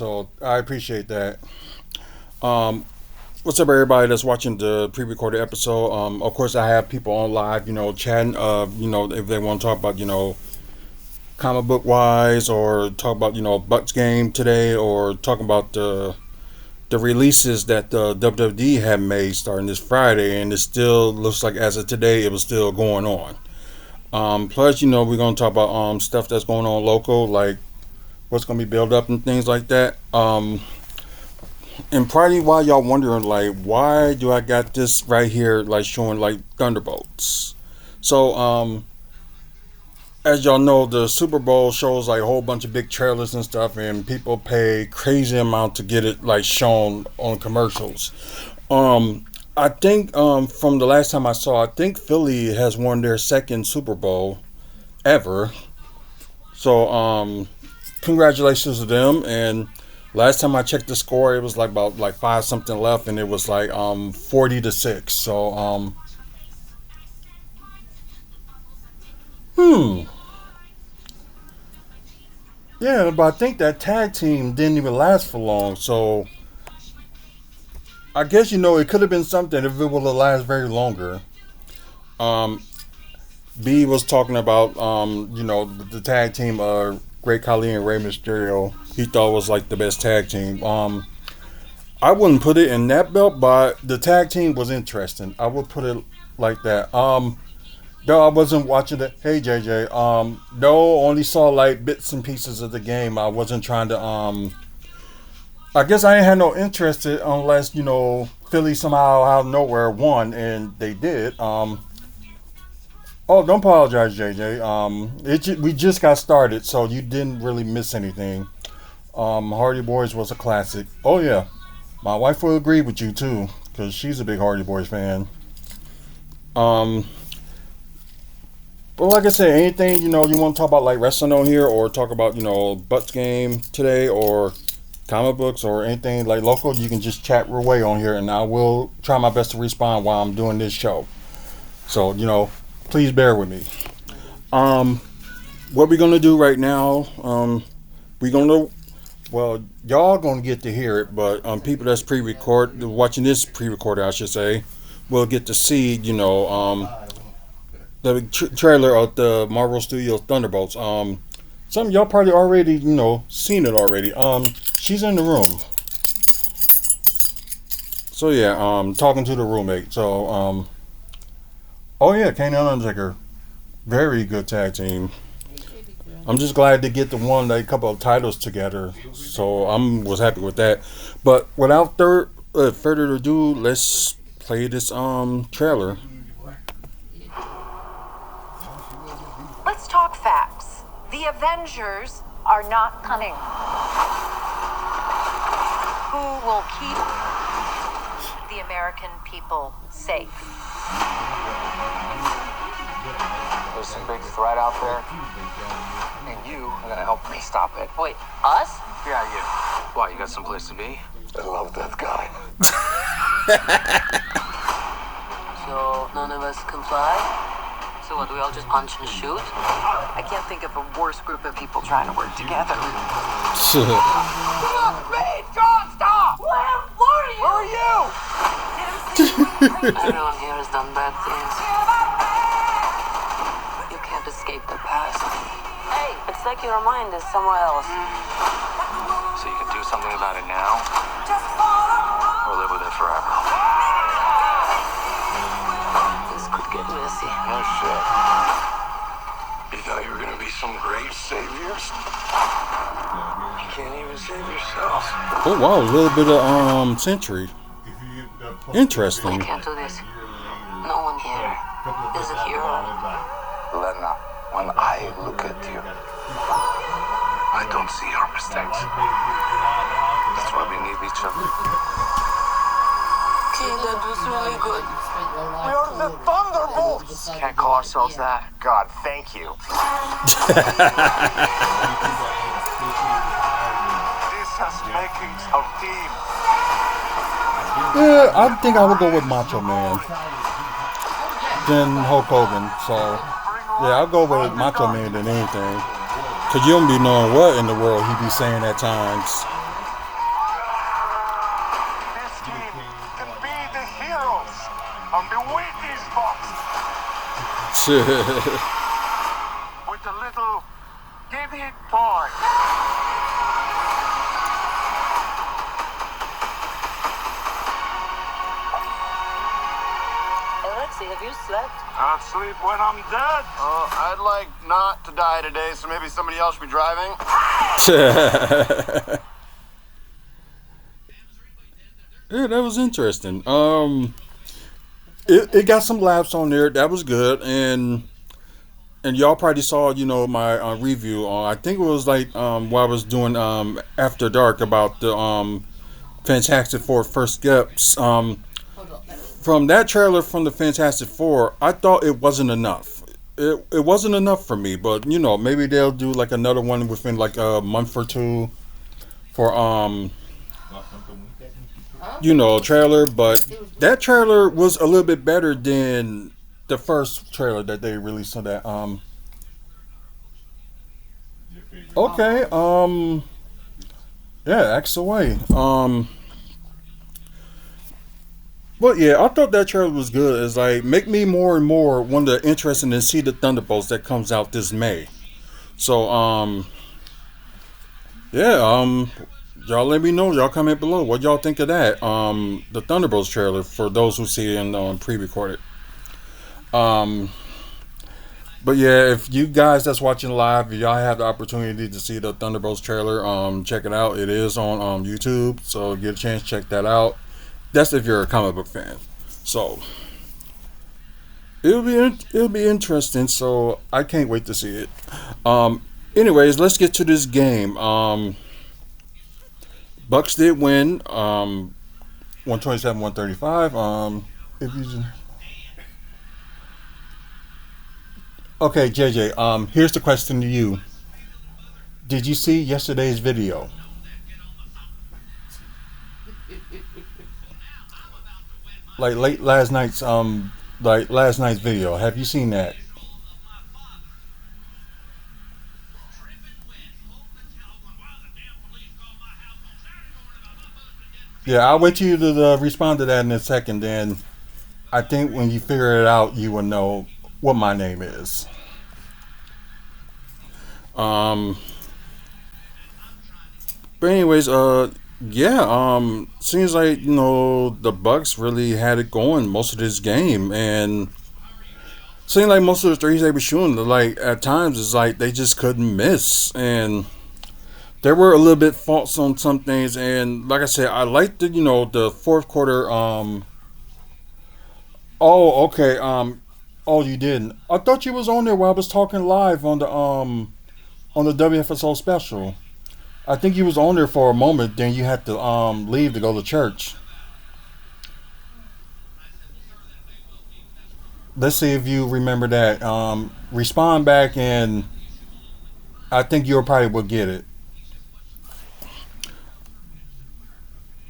So I appreciate that. Um, what's up, everybody that's watching the pre-recorded episode? Of course, I have people on live, chatting. If they want to talk about, comic book wise, or talk about, Bucks game today, or talking about the releases that the WWE had made starting this Friday, and it still looks like as of today, it was still going on. Plus, we're gonna talk about stuff that's going on local, like what's gonna be built up and things like that. And probably while y'all wondering, like, why do I got this right here, like showing like Thunderbolts? So, as y'all know, the Super Bowl shows like a whole bunch of big trailers and stuff, and people pay crazy amount to get it like shown on commercials. I think from the last time I saw, I think Philly has won their second Super Bowl ever. So congratulations to them. And last time I checked the score, it was like about like five something left, and it was like 40-6. So hmm. Yeah, but I think that tag team didn't even last for long. So I guess it could have been something if it would have lasted very longer. Um, B was talking about the tag team, Great Khali and Rey Mysterio. He thought was like the best tag team. I wouldn't put it in that belt, but the tag team was interesting. I would put it like that. Though I wasn't watching it. Hey JJ. No, only saw like bits and pieces of the game. I wasn't trying to. I guess I ain't had no interest unless Philly somehow out of nowhere won, and they did. Oh, don't apologize, JJ. We just got started, so you didn't really miss anything. Hardy Boys was a classic. Oh yeah, my wife will agree with you too, because she's a big Hardy Boys fan. Um, but like I said, anything you want to talk about like wrestling on here, or talk about Bucks game today, or comic books, or anything like local, you can just chat real way on here, and I will try my best to respond while I'm doing this show. So please bear with me. Um, what we're gonna do right now? We're gonna Well, y'all gonna get to hear it, but people that's watching this pre-recorded, I should say, will get to see the trailer of the Marvel Studios Thunderbolts. Some of y'all probably already seen it already. She's in the room. So yeah, talking to the roommate. So oh yeah, Kane and Undertaker, very good tag team. I'm just glad to get the one like a couple of titles together. So was happy with that. But without further ado, let's play this trailer. Let's talk facts. The Avengers are not coming. Who will keep the American people safe? There's some big threat out there, and you are gonna help me stop it. Wait, us? Yeah, you. Why, you got someplace to be? I love that guy. So none of us comply? So what, do we all just punch and shoot? I can't think of a worse group of people trying to work together. Me, John, stop! Where were you? Where are you? Everyone here has done bad things. You can't escape the past. Hey, it's like your mind is somewhere else. So you can do something about it now, or live with it forever. This could get messy. No shit. You thought you were gonna be some great saviors? You can't even save yourself. Oh wow, a little bit of Century. Interesting. I can't do this. No one here is a hero. Lena, when I look at you, I don't see your mistakes. That's why we need each other. Okay, that was really good. We are the Thunderbolts! Can't call ourselves that. God, thank you. This has makings of team. Yeah, I think I would go with Macho Man. Then Hulk Hogan. So yeah, I'll go with Macho Man than anything. Cause you don't be knowing what in the world he be saying at times. With a little give it part. Alexei, have you slept? I'll sleep when I'm dead. I'd like not to die today, so maybe somebody else should be driving. Yeah, that was interesting. It got some laughs on there. That was good, and y'all probably saw, my review on. I think it was like what I was doing after dark about the Fantastic Four first steps. From that trailer from the Fantastic Four, I thought it wasn't enough. It wasn't enough for me, but maybe they'll do like another one within like a month or two for trailer. But that trailer was a little bit better than the first trailer that they released on that. Okay. Yeah, X away. But yeah, I thought that trailer was good. It's like make me more and more wonder interested to see the Thunderbolts that comes out this May. So yeah, y'all let me know. Y'all comment below what y'all think of that. The Thunderbolts trailer for those who see it in pre-recorded. But yeah, if you guys that's watching live, if y'all have the opportunity to see the Thunderbolts trailer, check it out. It is on YouTube, so get a chance, check that out. That's if you're a comic book fan. So it'll be interesting. So I can't wait to see it. Anyways, let's get to this game. Bucks did win. 127-135. If you Okay, JJ. Here's the question to you. Did you see yesterday's video? Like last night's video. Have you seen that? Yeah, I'll wait till you to respond to that in a second. Then I think when you figure it out, you will know what my name is. But anyways, yeah, seems like the Bucks really had it going most of this game, and seemed like most of the threes they were shooting, like at times, it's like they just couldn't miss, and there were a little bit faults on some things, and like I said, I liked the fourth quarter. Oh, okay. Oh, you didn't. I thought you was on there while I was talking live on the WFSO special. I think you was on there for a moment, then you had to leave to go to church. Let's see if you remember that. Respond back, and I think you probably will get it.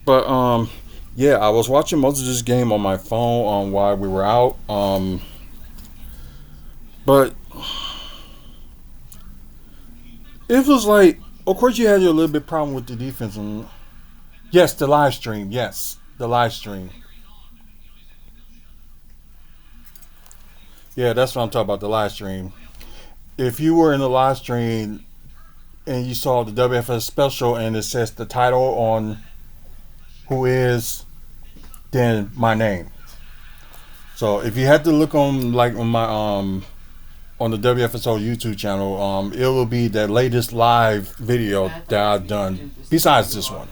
But yeah, I was watching most of this game on my phone while we were out. But it was like, of course, you had your little bit problem with the defense. And yes, the live stream. Yes, the live stream. Yeah, that's what I'm talking about. The live stream. If you were in the live stream and you saw the WFS special and it says the title on who is, then my name. So if you had to look on my on the WFSO YouTube channel, it will be the latest live video that I've done besides this one.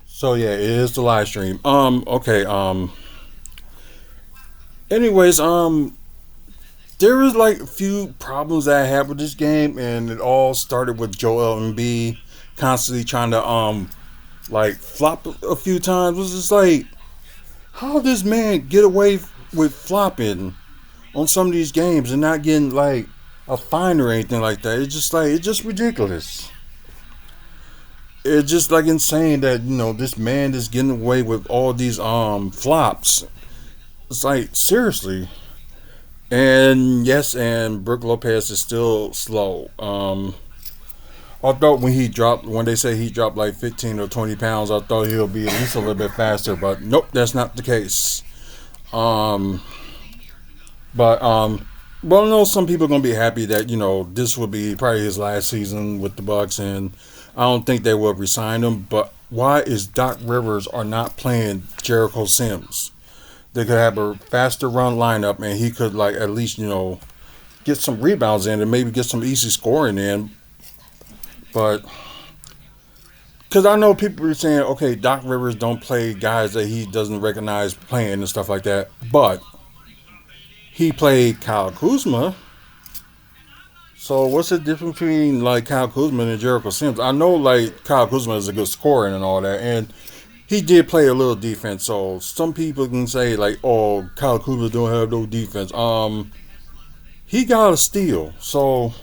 So yeah, it is the live stream. Okay. Anyways, there was like a few problems that I had with this game, and it all started with Joel Embiid constantly trying to like flop a few times. It was just like, how does man get away with flopping on some of these games and not getting like a fine or anything like that? It's just ridiculous. It's just like insane that this man is getting away with all these flops. It's like, seriously. And yes, and Brook Lopez is still slow. I thought when they say he dropped like 15 or 20 pounds, I thought he'll be at least a little bit faster, but nope, that's not the case. Um, but well, I know some people are gonna be happy that this will be probably his last season with the Bucks, and I don't think they will resign him. But why is Doc Rivers are not playing Jericho Sims? They could have a faster run lineup, and he could like at least get some rebounds in and maybe get some easy scoring in. But because I know people are saying, okay, Doc Rivers don't play guys that he doesn't recognize playing and stuff like that, but he played Kyle Kuzma. So what's the difference between like Kyle Kuzma and Jericho Sims? I know like Kyle Kuzma is a good scorer and all that, and he did play a little defense. So some people can say like, oh, Kyle Kuzma don't have no defense. He got a steal. So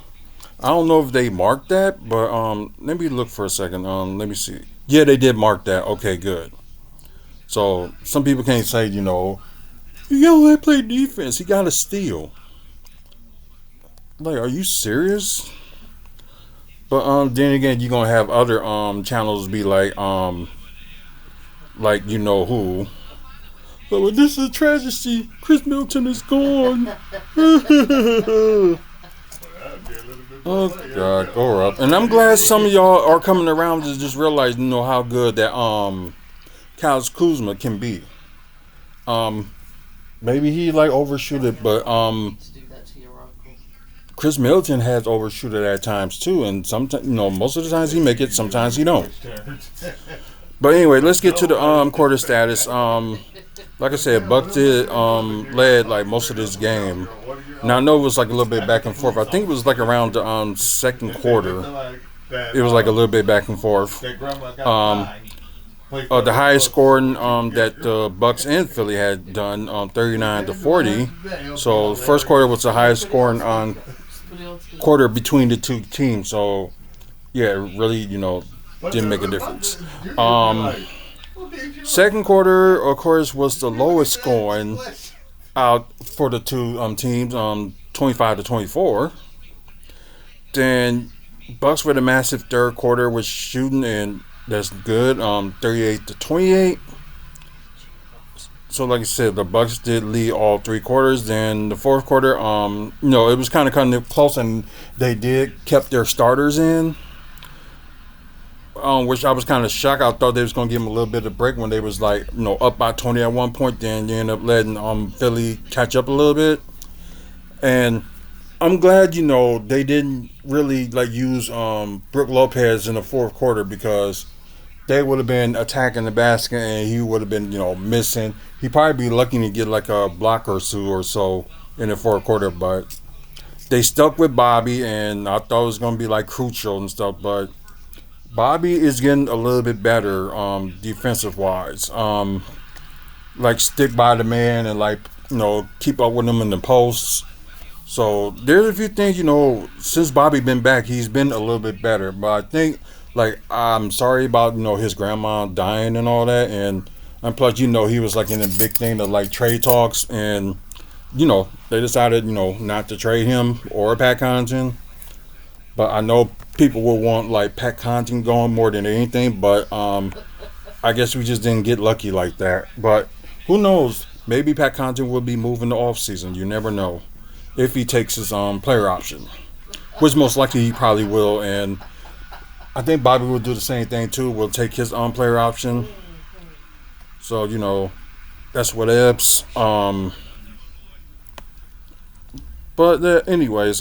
I don't know if they marked that, but let me look for a second. Let me see. Yeah, they did mark that. Okay, good. So some people can't say, he only played defense. He got a steal. Like, are you serious? But then again, you're gonna have other channels be like you know who. But well, this is a tragedy. Chris Middleton is gone. Oh God, go up. And I'm glad some of y'all are coming around to just realize, how good that Kyle Kuzma can be. Maybe he like overshoot it, but Chris Middleton has overshoot it at times too, and sometimes most of the times he make it, sometimes he don't. But anyway, let's get to the quarter status. Like I said, Bucks did led like most of this game. Now I know it was like a little bit back and forth. I think it was like around the second quarter. It was like a little bit back and forth. The highest scoring that the Bucks and Philly had done, 39-40. So the first quarter was the highest scoring quarter between the two teams. So yeah, it really didn't make a difference. Second quarter, of course, was the lowest scoring out for the two teams, 25-24. Then Bucks with a massive third quarter was shooting, and that's good, 38-28. So, like I said, the Bucks did lead all three quarters. Then the fourth quarter, it was kind of close, and they kept their starters in. Which I was kind of shocked. I thought they was gonna give them a little bit of break when they was like, up by 20 at one point. Then you end up letting Philly catch up a little bit. And I'm glad they didn't really like use Brook Lopez in the fourth quarter, because they would have been attacking the basket and he would have been missing. He'd probably be lucky to get like a block or two or so in the fourth quarter, but they stuck with Bobby, and I thought it was gonna be like crucial and stuff, but Bobby is getting a little bit better defensive wise. Like stick by the man and like keep up with him in the posts. So there's a few things since Bobby been back, he's been a little bit better. But I think like I'm sorry about his grandma dying and all that, and plus he was like in a big thing of like trade talks, and they decided not to trade him or Pat Connaughton. But I know people will want like Pat Connaughton going more than anything, but I guess we just didn't get lucky like that. But who knows? Maybe Pat Connaughton will be moving the off season. You never know if he takes his player option, which most likely he probably will. And I think Bobby will do the same thing too. Will take his player option. So that's what ifs. But anyways,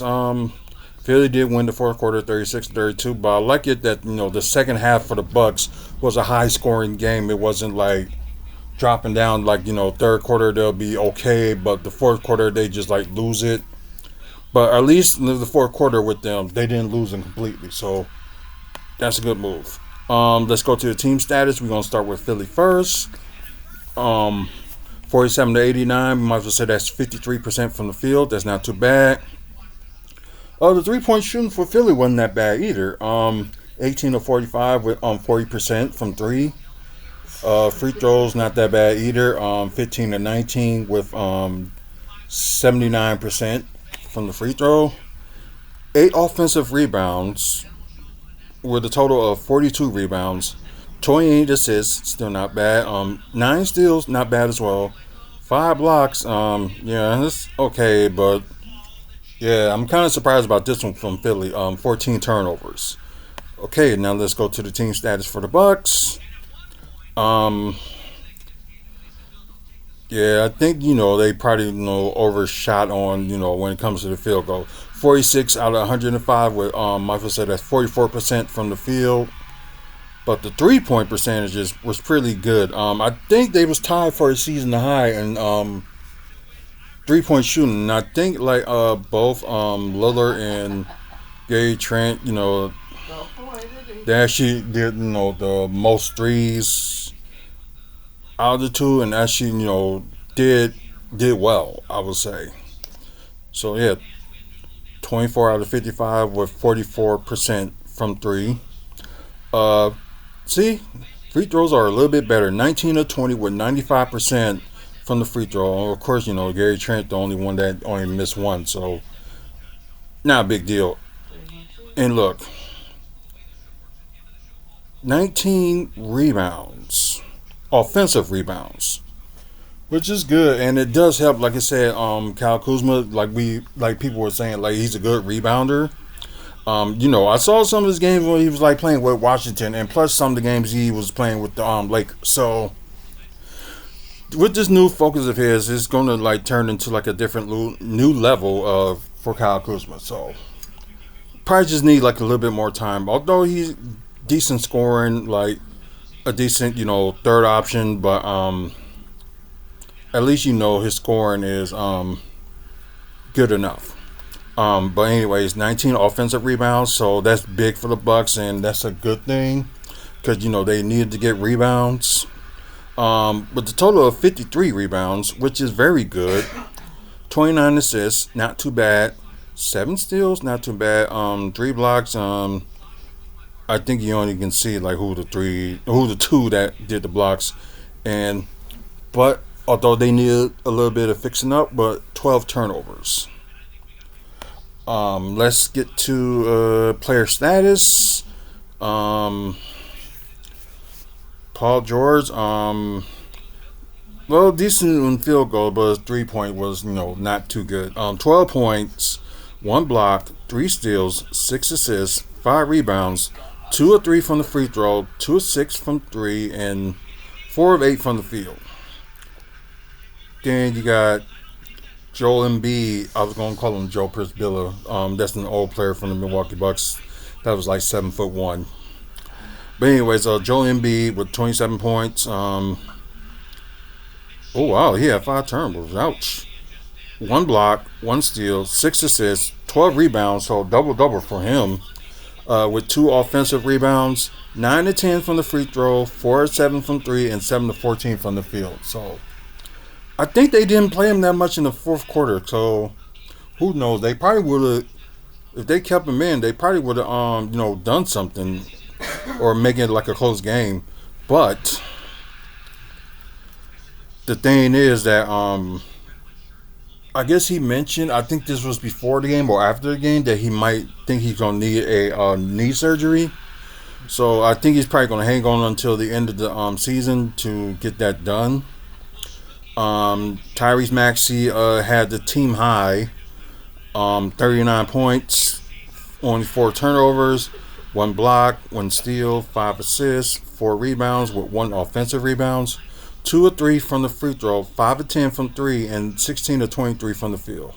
Philly did win the fourth quarter 36-32, but I like it that the second half for the Bucks was a high scoring game. It wasn't like dropping down like third quarter they'll be okay, but the fourth quarter they just like lose it. But at least in the fourth quarter with them, they didn't lose them completely, so that's a good move. Let's go to the team status. We're gonna start with Philly first. 47-89. We might as well say that's 53% from the field. That's not too bad. The 3-point shooting for Philly wasn't that bad either. 18-45 with 40% from three. Free throws not that bad either. 15-19 with 79% from the free throw. 8 offensive rebounds. with a total of 42 rebounds, 28 assists, still not bad. 9 steals, not bad as well. 5 blocks, yeah, that's okay, but yeah, I'm kind of surprised about this one from Philly. 14 turnovers. Okay, now let's go to the team status for the Bucks. Um, yeah, I think they probably overshot on when it comes to the field goal. 46 out of 105 with Michael said that's 44% from the field. But the 3-point percentages was pretty good. I think they was tied for a season high in 3-point shooting. And I think like both Lillard and Gary Trent, they actually did the most threes out of the two, and actually did well, I would say. So yeah, 24 out of 55 with 44% from three. Uh, See, free throws are a little bit better. 19 of 20 with 95% from the free throw. Of course, Gary Trent, the only one that only missed one, so not a big deal. And look, 19 rebounds, offensive rebounds, which is good, and it does help. Like I said, Kyle Kuzma, like people were saying, like he's a good rebounder. I saw some of his games when he was like playing with Washington, and plus some of the games he was playing with the Lakers. So with this new focus of his, it's going to like turn into like a different new level of for Kyle Kuzma. So probably just need like a little bit more time. Although he's decent scoring, like a decent third option, but at least his scoring is good enough. But anyways, 19 offensive rebounds, so that's big for the Bucks, and that's a good thing because they needed to get rebounds. With the total of 53 rebounds, which is very good. 29 assists, not too bad. 7 steals, not too bad. 3 blocks. I think you only can see like who the two that did the blocks, but although they needed a little bit of fixing up, but 12 turnovers. Let's get to player status. Paul George, decent in field goal, but his 3-point was, not too good. 12 points, 1 block, 3 steals, 6 assists, 5 rebounds, 2 of 3 from the free throw, 2 of 6 from 3, and 4 of 8 from the field. Then you got Joel Embiid. I was going to call him Joe Prisbilla. That's an old player from the Milwaukee Bucks. That was like 7'1". But anyways, Joel Embiid with 27 points. Oh wow, he had 5 turnovers. Ouch. 1 block, 1 steal, 6 assists, 12 rebounds. So double for him. With 2 offensive rebounds, 9 to 10 from the free throw, 4 to 7 from 3, and 7 to 14 from the field. So I think they didn't play him that much in the fourth quarter, so who knows? They probably would have, if they kept him in, they probably would have, done something or make it like a close game. But the thing is that I guess he mentioned, I think this was before the game or after the game, that he might think he's gonna need a knee surgery. So I think he's probably gonna hang on until the end of the season to get that done. Tyrese Maxey had the team high, 39 points, only 4 turnovers, 1 block, 1 steal, 5 assists, 4 rebounds with 1 offensive rebounds, 2 of 3 from the free throw, 5 of 10 from 3, and 16 of 23 from the field.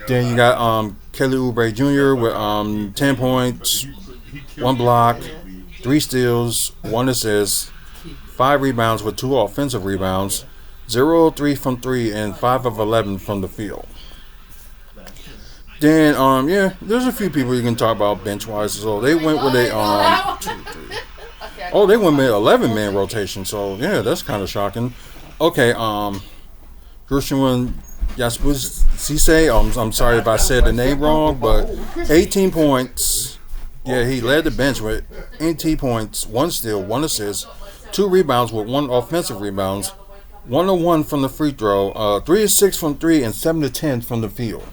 Then you got Kelly Oubre Jr. with 10 points, 1 block, 3 steals, 1 assist, 5 rebounds with 2 offensive rebounds, 0 of 3 from 3, and 5 of 11 from the field. Then, there's a few people you can talk about bench-wise. So they went with a 2, 3. Oh, they went with 11-man rotation. So yeah, that's kind of shocking. Okay, Gershwin Yasbus I'm sorry if I said the name wrong, but 18 points. Yeah, he led the bench with 18 points, 1 steal, 1 assist, 2 rebounds with 1 offensive rebounds, 1 of 1 from the free throw, 3 of 6 from 3, and 7 to 10 from the field.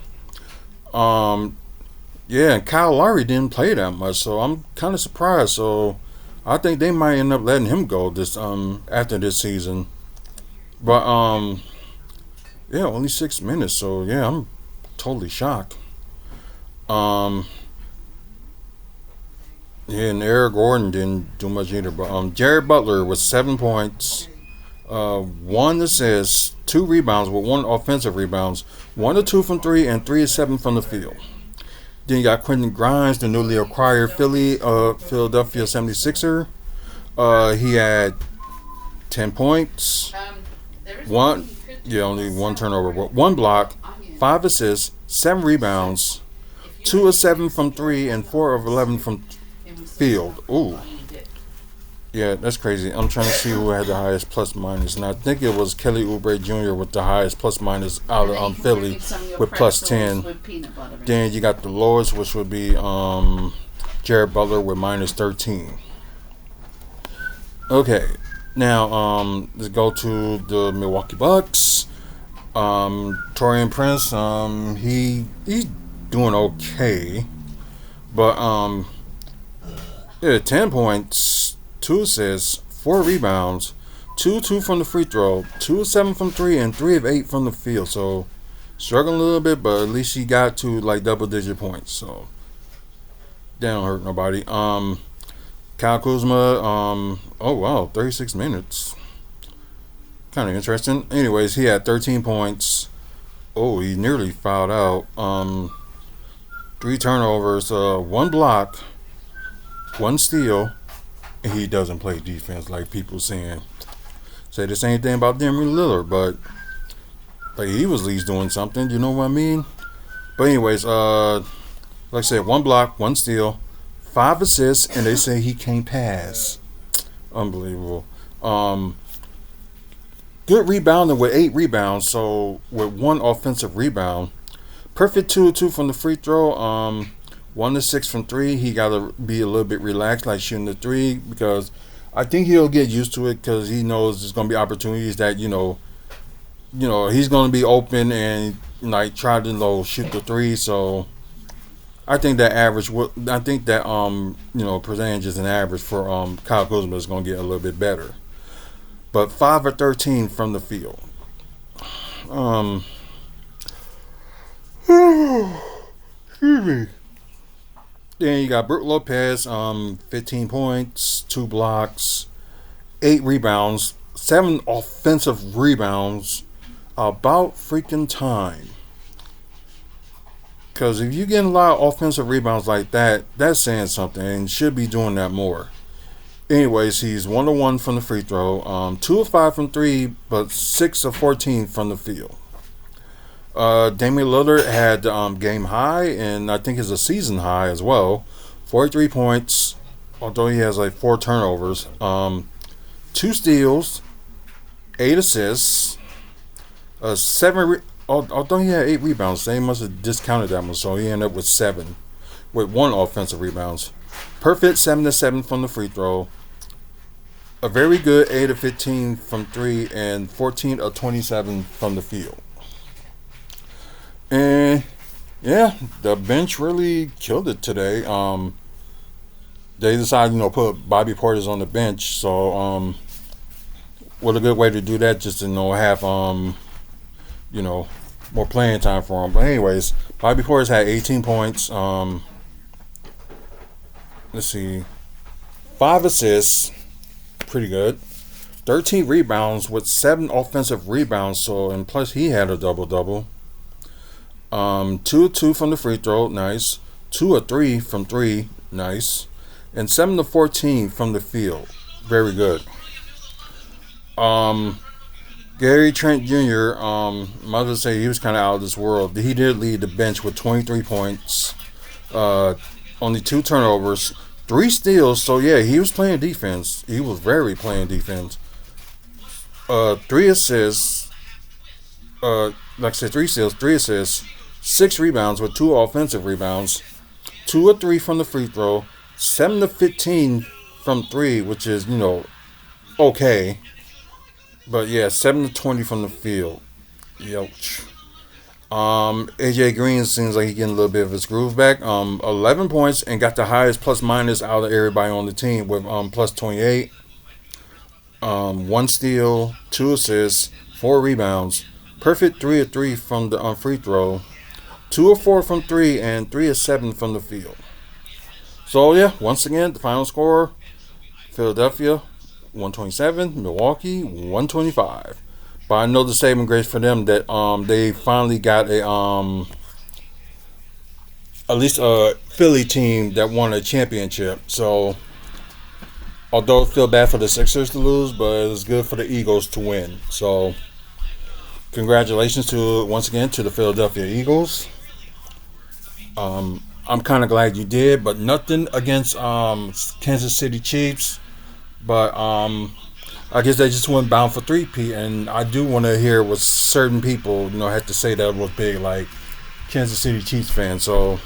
Yeah, and Kyle Lowry didn't play that much, so I'm kind of surprised. So I think they might end up letting him go this after this season. But yeah, only 6 minutes. So yeah, I'm totally shocked. Um, yeah, and Eric Gordon didn't do much either. But Jared Butler with 7 points, one assist, two rebounds with one offensive rebounds, 1 or 2 from three, and 3 or 7 from the field. Then you got Quentin Grimes, the newly acquired Philadelphia 76er. He had 10 points, one, yeah, only one turnover, but one block, 5 assists, 7 rebounds, 2 of 7 from three, and 4 of 11 from field. Ooh, yeah, that's crazy. I'm trying to see who had the highest plus minus, and I think it was Kelly Oubre Jr. with the highest plus minus out of Philly with plus 10. Then you got the lowest, which would be Jared Butler with minus 13. Okay, now let's go to the Milwaukee Bucks. Torian Prince, he's doing okay, but yeah, 10 points, 2 assists, 4 rebounds, 2 from the free throw, 2 of 7 from three, and 3 of 8 from the field. So struggling a little bit, but at least he got to like double digit points. So that don't hurt nobody. Kyle Kuzma, oh wow, 36 minutes. Kind of interesting. Anyways, he had 13 points. Oh, he nearly fouled out. 3 turnovers, one block, one steal. And he doesn't play defense like people saying. Say the same thing about Damian Lillard, but like he was at least doing something. You know what I mean? But anyways, like I said, one block, one steal, 5 assists, and they say he can't pass. Unbelievable. Good rebounding with 8 rebounds, so with one offensive rebound. Perfect 2 of 2 from the free throw. 1 of 6 from three. He got to be a little bit relaxed, like shooting the three, because I think he'll get used to it because he knows there's going to be opportunities that he's going to be open and like try to shoot the three. So I think that percentage is an average for Kyle Kuzma is going to get a little bit better. But 5 of 13 from the field. Excuse me. Then you got Brook Lopez, 15 points, 2 blocks, 8 rebounds, 7 offensive rebounds. About freaking time. Because if you get a lot of offensive rebounds like that, that's saying something and should be doing that more. Anyways, he's 1 of 1 from the free throw, 2 of 5 from three, but 6 of 14 from the field. Damian Lillard had game high, and I think it's a season high as well. 43 points, although he has like 4 turnovers. 2 steals, 8 assists, 7. Although he had 8 rebounds, they must have discounted that one, so he ended up with 7, with 1 offensive rebounds. Perfect 7 of 7 from the free throw. A very good 8 of 15 from 3 and 14 of 27 from the field. And yeah, the bench really killed it today. They decided, put Bobby Portis on the bench. So, what a good way to do that, just to have more playing time for him. But anyways, Bobby Portis had 18 points. Let's see, 5 assists, pretty good. 13 rebounds with 7 offensive rebounds. So, and plus he had a double double. 2 of 2 from the free throw, nice. 2 of 3 from three, nice. And 7 of 14 from the field, very good. Gary Trent Jr., mother say he was kind of out of this world. He did lead the bench with 23 points, only 2 turnovers, 3 steals. So yeah, he was playing defense. He was very playing defense. 3 assists. Like I said, 3 steals, 3 assists, 6 rebounds with 2 offensive rebounds, 2 of 3 from the free throw, 7 of 15 from 3, which is, okay. But yeah, 7 of 20 from the field. Ouch. AJ Green seems like he's getting a little bit of his groove back. 11 points and got the highest plus minus out of everybody on the team with plus 28. One steal, two assists, four rebounds, perfect 3 of 3 from the free throw, 2 of 4 from three, and 3 of 7 from the field. So yeah, once again, the final score: Philadelphia 127, Milwaukee 125. But I know the saving grace for them that they finally got a at least a Philly team that won a championship. So although I feel bad for the Sixers to lose, but it's good for the Eagles to win. So congratulations to once again to the Philadelphia Eagles. I'm kind of glad you did, but nothing against Kansas City Chiefs. But I guess they just went bound for 3P, and I do want to hear what certain people had to say that was big, like Kansas City Chiefs fans. So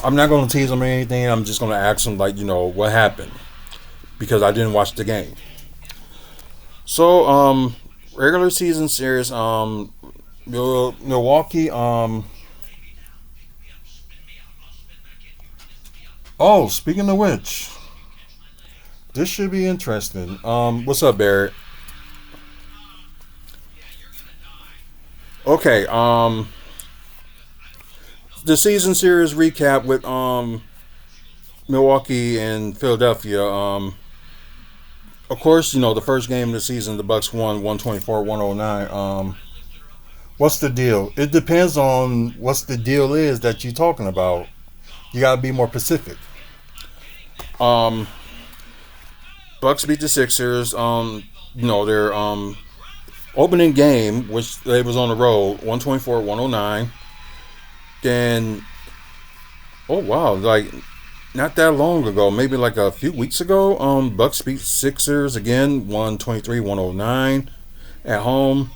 I'm not going to tease them or anything. I'm just going to ask them what happened because I didn't watch the game. So regular season series, Milwaukee. Oh, speaking of which, this should be interesting. What's up, Barrett? Okay. The season series recap with Milwaukee and Philadelphia. Of course, the first game of the season, the Bucks won 124-109. What's the deal? It depends on what's the deal is that you're talking about. You gotta be more specific. Um, Bucks beat the Sixers. Their opening game, which they was on the road, 124-109. Then, oh wow, like not that long ago, maybe like a few weeks ago, Bucks beat Sixers again, 123-109 at home.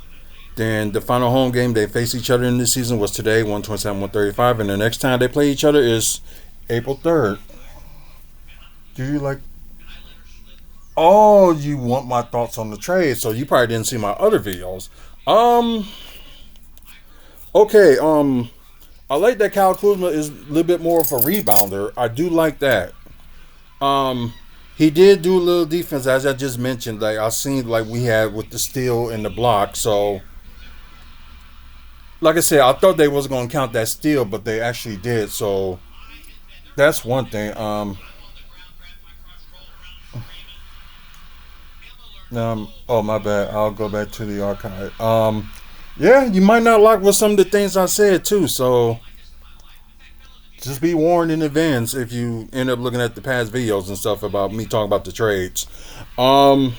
Then the final home game they faced each other in this season was today, 127-135, and the next time they play each other is April 3rd. Do you like? Oh, you want my thoughts on the trade? So you probably didn't see my other videos. Um. Okay. I like that Kyle Kuzma is a little bit more of a rebounder. I do like that. Um. He did do a little defense, as I just mentioned. Like I seen, like we had with the steal and the block. So, like I said, I thought they was gonna count that steal, but they actually did. So that's one thing. Oh my bad. I'll go back to the archive. Yeah, you might not like with some of the things I said too. So just be warned in advance if you end up looking at the past videos and stuff about me talking about the trades. Um,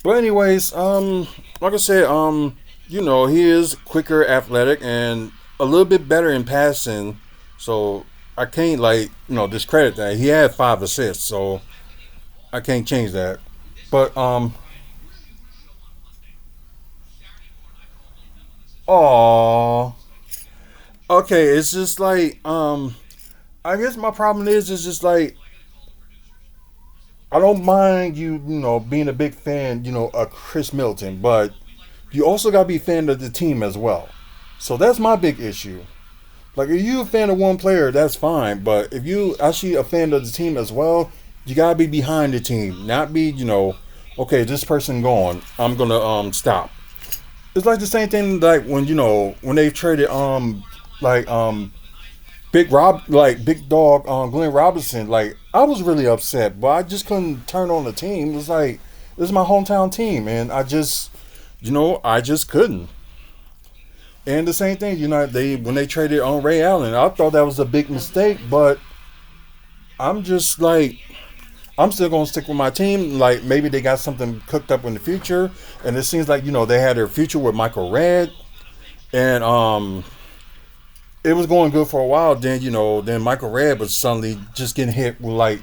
but anyways, like I said, he is quicker, athletic, and a little bit better in passing. So I can't discredit that. He had 5 assists, so I can't change that. But oh, okay. It's just like I guess my problem is just like I don't mind being a big fan of Chris Middleton, but you also gotta be a fan of the team as well. So that's my big issue. Like if you a fan of one player, that's fine. But if you actually a fan of the team as well, you gotta be behind the team, not be okay, this person gone, I'm gonna stop. It's like the same thing like when they traded like Big Dog Glenn Robinson. Like I was really upset, but I just couldn't turn on the team. It was like this is my hometown team, and I just couldn't. And the same thing, they when they traded on Ray Allen, I thought that was a big mistake, but I'm just like I'm still gonna stick with my team. Like maybe they got something cooked up in the future, and it seems like they had their future with Michael Redd, and it was going good for a while. Then Michael Redd was suddenly just getting hit with like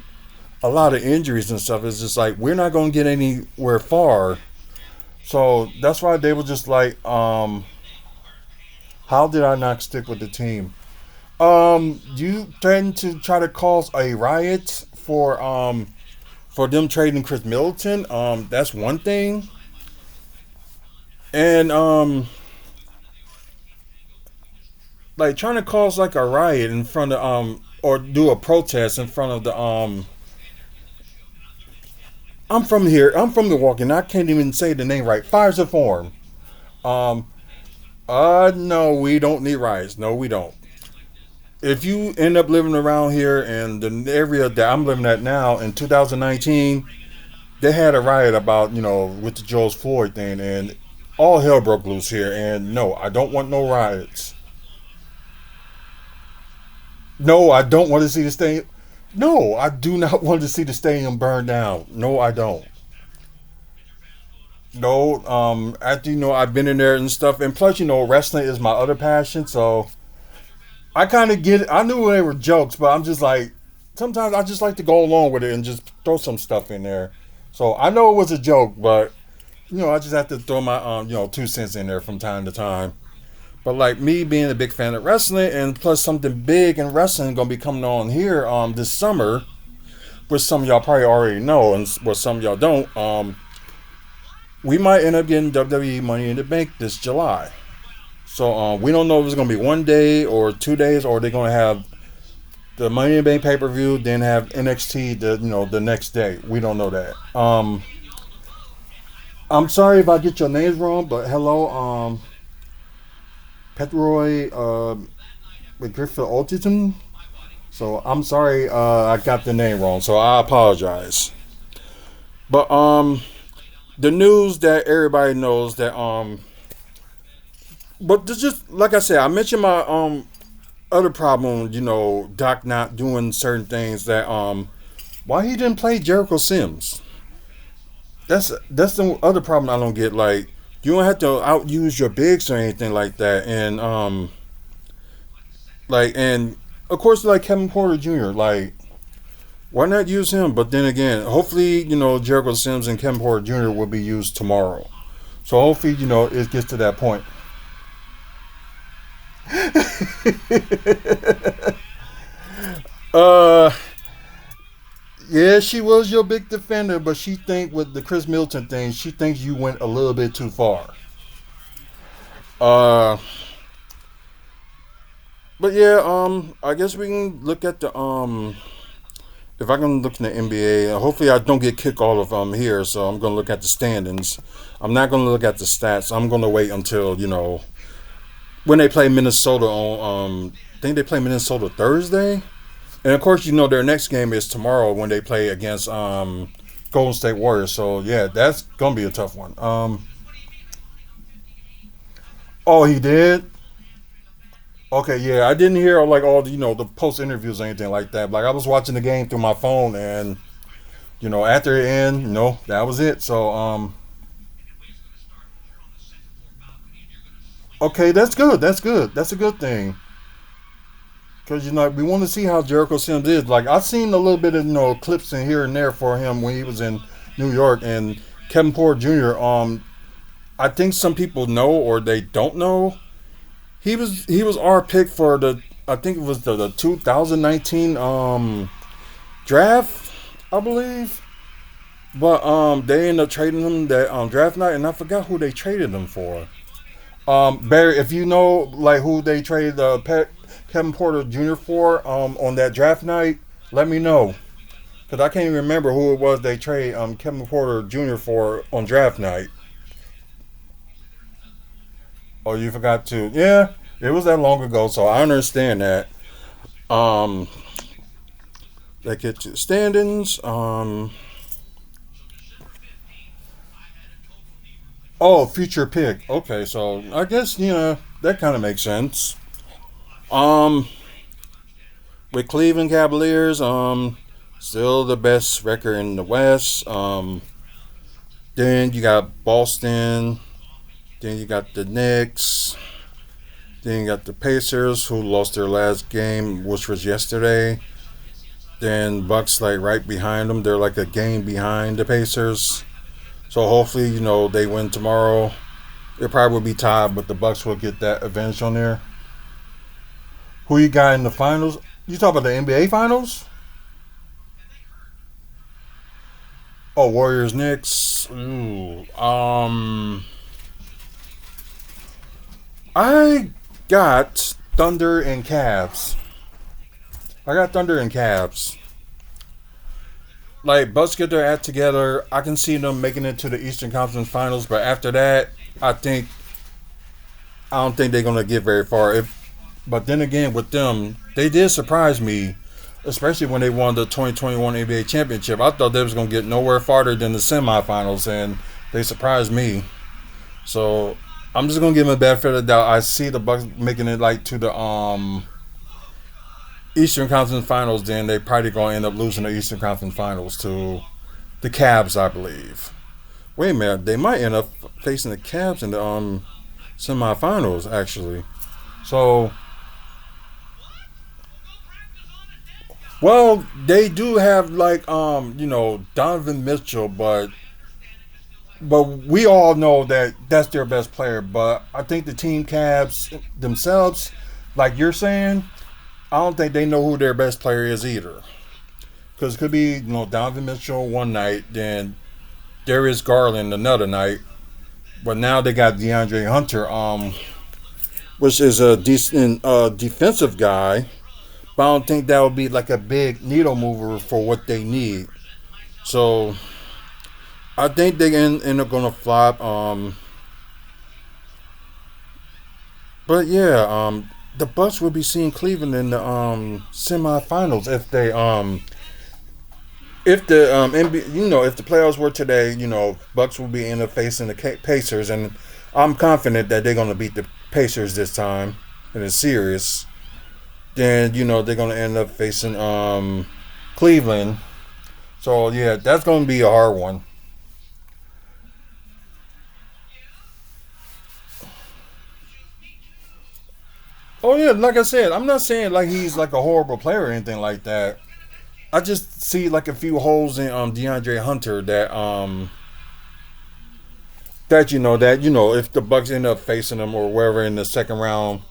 a lot of injuries and stuff. It's just like we're not gonna get anywhere far. So that's why they were just like, how did I not stick with the team? You threatened to try to cause a riot for them trading Chris Middleton. That's one thing. And like trying to cause like a riot in front of or do a protest in front of the I'm from here. I'm from Milwaukee, and I can't even say the name right. Fires of Form. Um, no, we don't need riots. No, we don't. If you end up living around here in the area that I'm living at now in 2019, they had a riot about with the George Floyd thing, and all hell broke loose here. And no, I don't want no riots. No, I don't want to see the stadium. No, I do not want to see the stadium burn down. No, I don't. No, after I've been in there and stuff, and plus wrestling is my other passion, so I kind of get it. I knew they were jokes, but I'm just like sometimes I just like to go along with it and just throw some stuff in there. So I know it was a joke, but I just have to throw my 2 cents in there from time to time. But like me being a big fan of wrestling, and plus something big in wrestling gonna be coming on here this summer, which some of y'all probably already know, and what some of y'all don't. We might end up getting WWE Money in the Bank this July. So we don't know if it's gonna be 1 day or 2 days, or they're gonna have the Money in the Bank pay per view, then have NXT the next day. We don't know that. I'm sorry if I get your names wrong, but hello, Petroy Griffith Autism. So I'm sorry I got the name wrong. So I apologize. But the news that everybody knows that but this just like I said, I mentioned my other problem, Doc not doing certain things that why he didn't play Jericho Sims. That's the other problem I don't get. Like you don't have to outuse your bigs or anything like that, and and of course like Kevin Porter Jr. Like why not use him? But then again, hopefully Jericho Sims and Kevin Porter Jr. will be used tomorrow. So hopefully it gets to that point. uh yeah, she was your big defender, but she think with the Chris Milton thing, she thinks you went a little bit too far. uh but yeah, I guess we can look at the if I can look in the NBA, hopefully I don't get kicked all of here, so I'm gonna look at the standings. I'm not gonna look at the stats. I'm gonna wait until when they play Minnesota on I think they play Minnesota Thursday. And of course, their next game is tomorrow when they play against Golden State Warriors. So yeah, that's gonna be a tough one. Oh, he did. Okay, yeah, I didn't hear like all the the post interviews or anything like that. Like I was watching the game through my phone, and after the end, that was it. So okay, that's good. That's good. That's a good thing. Because we want to see how Jericho Sims is. Like I've seen a little bit of clips in here and there for him when he was in New York, and Kevin Porter Jr. I think some people know or they don't know. He was our pick for the I think it was the 2019 draft, I believe. But they ended up trading him that draft night, and I forgot who they traded him for. Barry, if you know like who they traded Kevin Porter Jr. for on that draft night, let me know. Because I can't even remember who it was they traded Kevin Porter Jr. for on draft night. Oh, you forgot to? Yeah, it was that long ago, so I understand that. Um, that get to standings. Oh, future pick. Okay, so I guess that kind of makes sense. Um, with Cleveland Cavaliers, still the best record in the West. Then you got Boston. Then you got the Knicks. Then you got the Pacers, who lost their last game, which was yesterday. Then Bucks like right behind them. They're like a game behind the Pacers. So hopefully, they win tomorrow. It probably will be tied, but the Bucks will get that advantage on there. Who you got in the finals? You talk about the NBA finals? Oh, Warriors Knicks. Ooh. I got Thunder and Cavs. I got Thunder and Cavs. Like Bucks get their act together. I can see them making it to the Eastern Conference Finals, but after that, I don't think they're gonna get very far. But then again, with them, they did surprise me, especially when they won the 2021 NBA championship. I thought they was gonna get nowhere farther than the semifinals, and they surprised me. So I'm just gonna give them a benefit of the doubt. I see the Bucks making it like to the Eastern Conference Finals. Then they probably gonna end up losing the Eastern Conference Finals to the Cavs, I believe. Wait a minute, they might end up facing the Cavs in the semifinals actually. So, well, they do have like Donovan Mitchell, but we all know that that's their best player. But I think the team Cavs themselves, like you're saying, I don't think they know who their best player is either. Because it could be Donovan Mitchell one night, then Darius Garland another night, but now they got DeAndre Hunter, which is a decent defensive guy. But I don't think that would be like a big needle mover for what they need. So I think they end up gonna flop. But yeah, the Bucks will be seeing Cleveland in the semifinals if the if the playoffs were today, Bucks will be end up facing the Pacers, and I'm confident that they're gonna beat the Pacers this time in a series. Then they're gonna end up facing Cleveland. So yeah, that's gonna be a hard one. Oh yeah, like I said, I'm not saying like he's like a horrible player or anything like that. I just see like a few holes in DeAndre Hunter that if the Bucks end up facing them or wherever in the second round,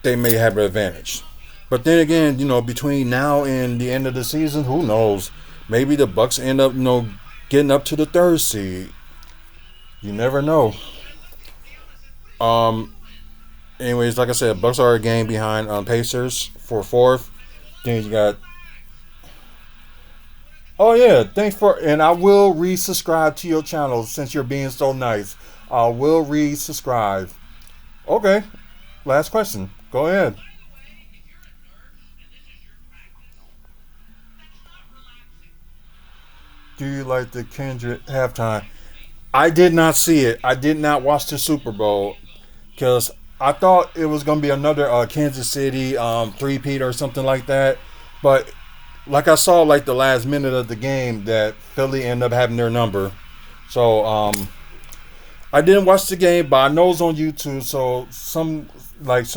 they may have an advantage. But then again, between now and the end of the season, who knows? Maybe the Bucks end up getting up to the third seed. You never know. Anyways, like I said, Bucks are a game behind Pacers for fourth. Then you got. Oh yeah, and I will resubscribe to your channel since you're being so nice. I will resubscribe. Okay, last question. Go ahead. Do you like the Kendrick halftime? I did not see it. I did not watch the Super Bowl because I thought it was going to be another Kansas City three-peat or something like that. But like I saw like the last minute of the game that Philly ended up having their number. So I didn't watch the game, but I know it's on YouTube. So I'm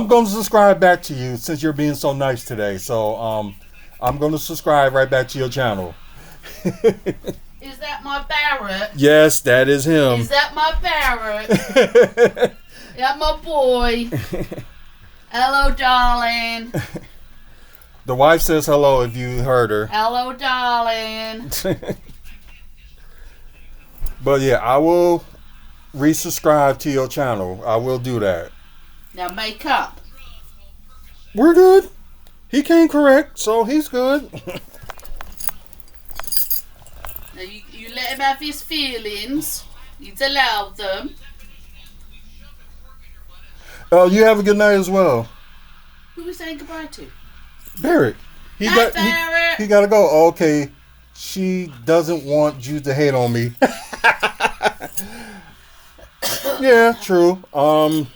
going to subscribe back to you since you're being so nice today. So I'm going to subscribe right back to your channel. Is that my parrot? Yes, that is him. Is that my parrot? That my boy. Hello, darling. The wife says hello if you heard her. Hello, darling. But yeah, I will resubscribe to your channel. I will do that. Now make up. We're good. He came correct, so he's good. Now you let him have his feelings. You'd allow them. Oh, you have a good night as well. Who are we saying goodbye to? Barrett. Barrett. He gotta go. Okay. She doesn't want you to hate on me. Yeah, true. I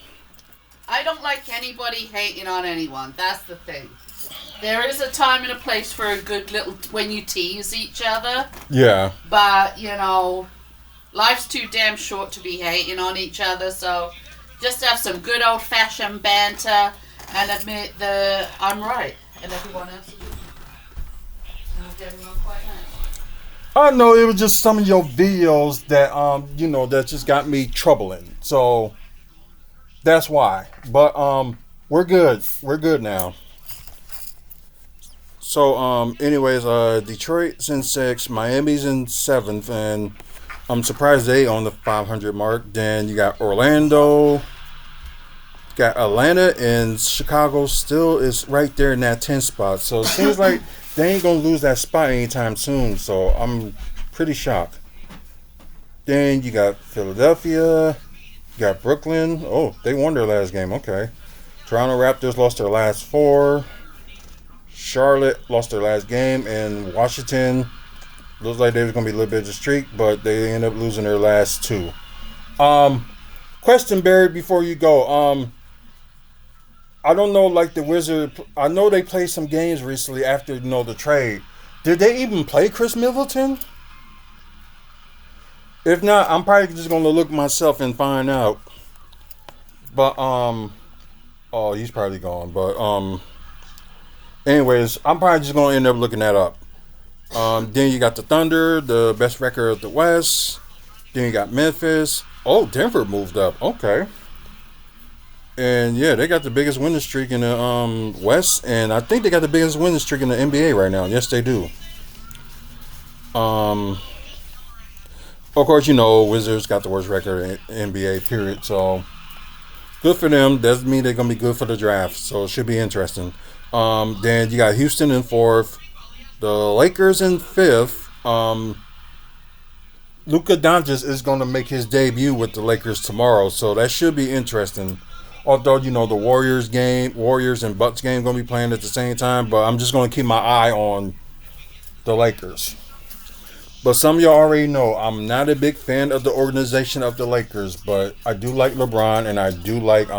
don't like anybody hating on anyone. That's the thing. There is a time and a place for a good little when you tease each other. Yeah. But life's too damn short to be hating on each other. So just have some good old fashioned banter and admit that I'm right and everyone else is. I hope everyone quite nice. I know it was just some of your videos that that just got me troubling. So that's why. But we're good. We're good now. So anyways, Detroit's in 6th, Miami's in 7th, and I'm surprised they on the 500 mark. Then you got Orlando, got Atlanta and Chicago still is right there in that 10 spot. So it seems like they ain't gonna lose that spot anytime soon. So I'm pretty shocked. Then you got Philadelphia, you got Brooklyn. Oh, they won their last game. Okay. Toronto Raptors lost their last four. Charlotte lost their last game, and Washington looks like they was gonna be a little bit of a streak, but they end up losing their last two. Um, Question, Barry, before you go. I don't know, like the Wizard. I know they played some games recently after the trade. Did they even play Chris Middleton? If not, I'm probably just gonna look myself and find out. But oh, he's probably gone. But anyways, I'm probably just gonna end up looking that up. Then you got the Thunder, the best record of the West. Then you got Memphis. Oh, Denver moved up. Okay. And yeah, they got the biggest winning streak in the West, and I think they got the biggest winning streak in the NBA right now. Yes, they do. Of course, Wizards got the worst record in NBA. Period. So good for them. Doesn't mean they're gonna be good for the draft. So it should be interesting. Then you got Houston in fourth, the Lakers in fifth. Luka Doncic is going to make his debut with the Lakers tomorrow, so that should be interesting. Although the Warriors and Bucks game going to be playing at the same time, but I'm just going to keep my eye on the Lakers. But some of y'all already know I'm not a big fan of the organization of the Lakers, but I do like LeBron and I do like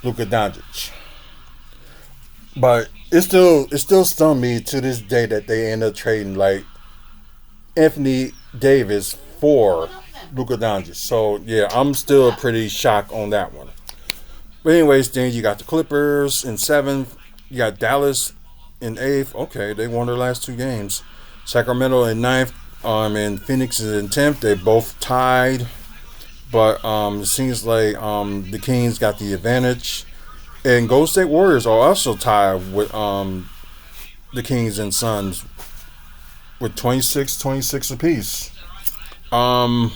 Luka Doncic. But it still stunned me to this day that they end up trading like Anthony Davis for Luka Doncic. So yeah, I'm still pretty shocked on that one. But anyways, then you got the Clippers in seventh. You got Dallas in eighth. Okay, they won their last two games. Sacramento in ninth. And Phoenix is in 10th. They both tied. But it seems like the Kings got the advantage. And Golden State Warriors are also tied with the Kings and Suns with 26 apiece. You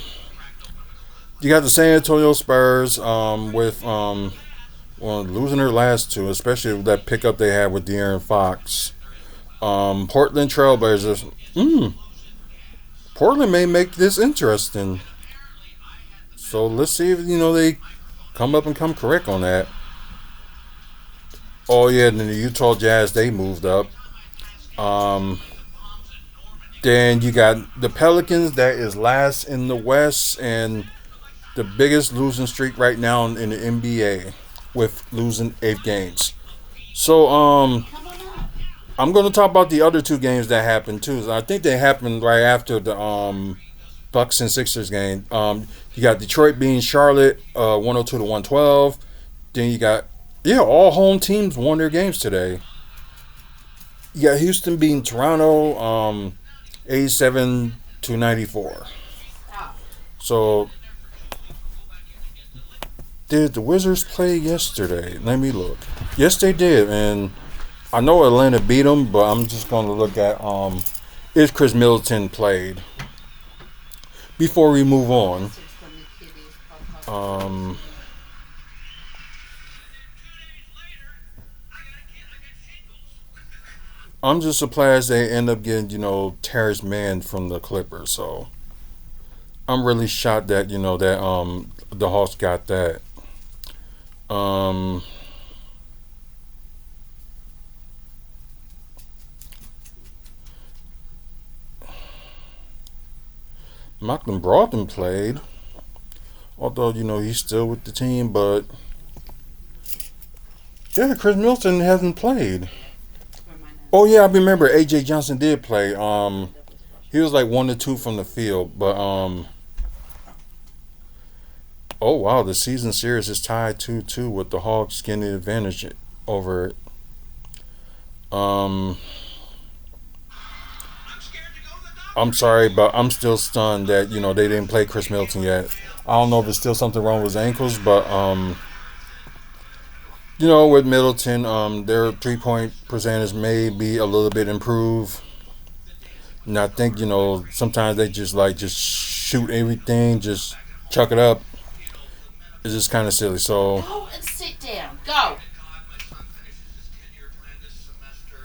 got the San Antonio Spurs with losing their last two, especially with that pickup they had with De'Aaron Fox. Portland Trailblazers. Portland may make this interesting. So let's see if they come up and come correct on that. Oh yeah, and then the Utah Jazz, they moved up. Then you got the Pelicans, that is last in the West and the biggest losing streak right now in the NBA with losing 8 games. So I'm going to talk about the other two games that happened too. I think they happened right after the Bucks and Sixers game. You got Detroit beating Charlotte 102-112. Then you got all home teams won their games today. You got Houston beating Toronto 87-94. So did the Wizards play yesterday? Let me look. Yes, they did, and I know Atlanta beat them, but I'm just going to look at if Chris Middleton played before we move on. I'm just surprised they end up getting Terrence Mann from the Clippers. So I'm really shocked that that the Hawks got that. Malcolm Brogdon played, although he's still with the team, but yeah, Chris Middleton hasn't played. Oh yeah, I remember AJ Johnson did play. He was like 1 to 2 from the field, but oh wow, the season series is tied 2-2 with the Hawks getting the advantage over it. I'm sorry, but I'm still stunned that they didn't play Chris Middleton yet. I don't know if it's still something wrong with his ankles, but with Middleton, their 3-point percentage may be a little bit improved. And I think sometimes they just shoot everything, just chuck it up. It's just kind of silly. So Go and sit down. Go.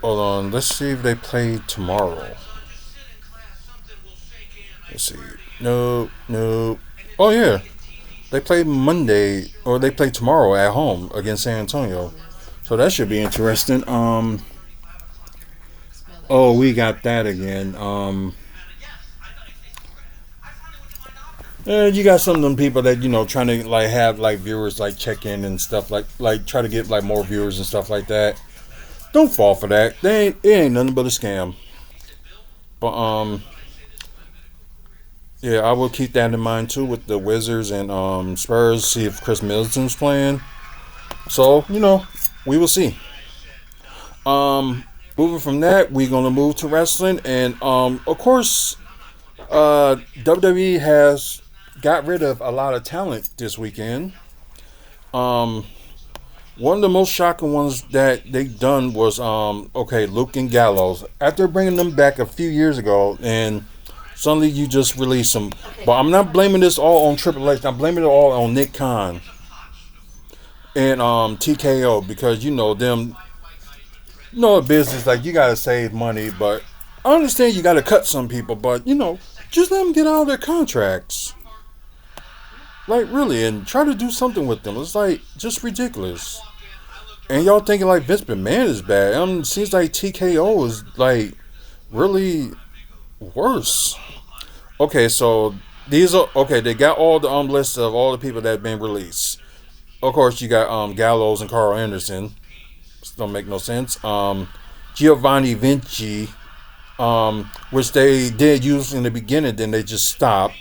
Hold on. Let's see if they play tomorrow. Let's see. No, no. Oh yeah, they play Monday or they play tomorrow at home against San Antonio. So that should be interesting. Oh, we got that again. You got some of them people that trying to like have like viewers like check in and stuff like try to get like more viewers and stuff like that. Don't fall for that. It ain't nothing but a scam. But yeah, I will keep that in mind too with the Wizards and Spurs. See if Chris Middleton's playing. So we will see. Moving from that, we're gonna move to wrestling, and of course, WWE has got rid of a lot of talent this weekend. One of the most shocking ones that they done was Luke and Gallows. After bringing them back a few years ago, and suddenly you just release them. But I'm not blaming this all on Triple H. I'm blaming it all on Nick Khan and TKO because them. A business like you gotta save money, but I understand you gotta cut some people, but just let them get out of their contracts. Like really, and try to do something with them. It's like just ridiculous. And y'all thinking like Vince McMahon is bad. It seems like TKO is like really worse. Okay, so these are okay. They got all the lists of all the people that have been released. Of course, you got Gallows and Carl Anderson. Don't make no sense. Giovanni Vinci, which they did use in the beginning, then they just stopped.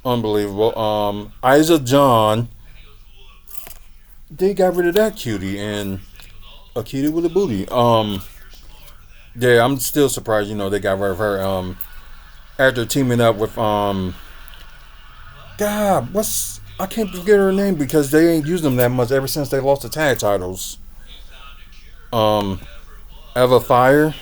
Unbelievable. Isaac John, they got rid of that cutie and a cutie with a booty. Yeah, I'm still surprised. They got rid of her. After teaming up with God, I can't forget her name because they ain't used them that much ever since they lost the tag titles. Eva Fire.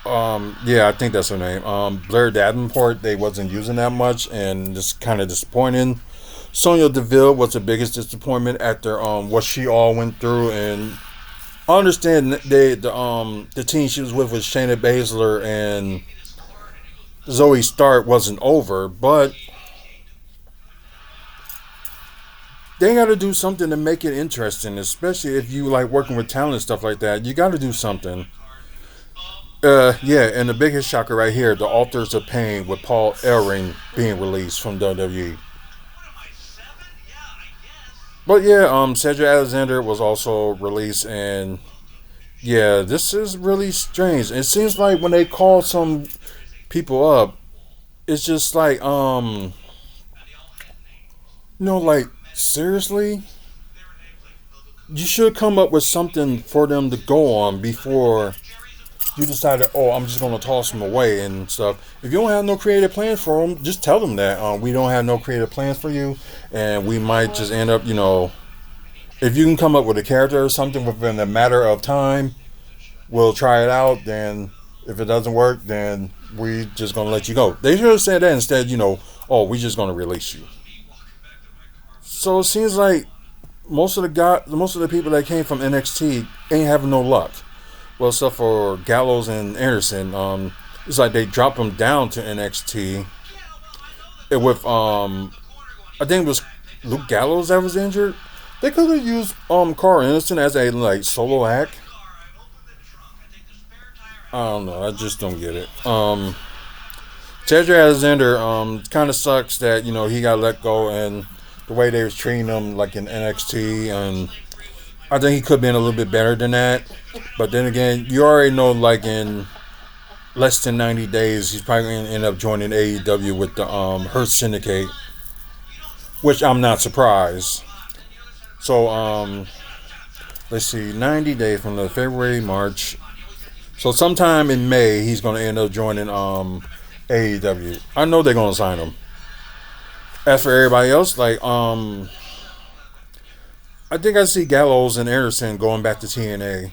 Yeah, I think that's her name. Blair Davenport, they wasn't using that much, and just kind of disappointing. Sonya Deville was the biggest disappointment after what she all went through, and I understand the team she was with Shayna Baszler and Zoe Stark wasn't over, but they got to do something to make it interesting, especially if you like working with talent and stuff like that. You got to do something. Yeah, and the biggest shocker right here, the Authors of Pain with Paul Ellering being released from WWE. But yeah, Cedric Alexander was also released, and yeah, this is really strange. It seems like when they call some people up, it's just like like seriously, you should come up with something for them to go on before you decided, I'm just going to toss them away and stuff. If you don't have no creative plans for them, just tell them that we don't have no creative plans for you, and we might just end up, if you can come up with a character or something within a matter of time, we'll try it out. Then if it doesn't work, then we just going to let you go. They should have said that instead, we're just going to release you. So it seems like most of the people that came from NXT ain't having no luck. Well, except for Gallows and Anderson, it's like they dropped them down to NXT. With I think it was Luke Gallows that was injured. They could have used Carl Anderson as a like solo act. I don't know. I just don't get it. Cedric Alexander kind of sucks that he got let go and the way they was treating him like in NXT, and I think he could have been a little bit better than that. But then again, you already know, like in less than 90 days, he's probably going to end up joining AEW with the Hurt Syndicate, which I'm not surprised. So, let's see, 90 days from the February, March. So sometime in May, he's going to end up joining AEW. I know they're going to sign him. As for everybody else, like, I think I see Gallows and Anderson going back to TNA.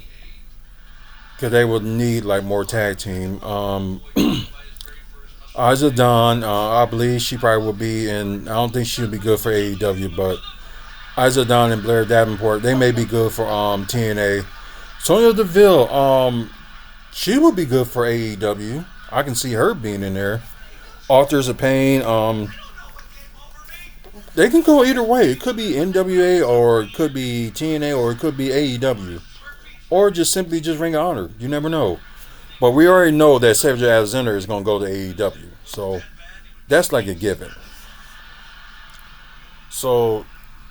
Because they would need, like, more tag team. Isla Dawn, I believe she probably will be in. I don't think she'll be good for AEW, but Isaac Don and Blair Davenport, they may be good for TNA. Sonya Deville, she would be good for AEW. I can see her being in there. Authors of Pain, they can go either way. It could be NWA or it could be TNA or it could be AEW. Or just simply just Ring of Honor. You never know. But we already know that Cedric Alexander is going to go to AEW. So that's like a given. So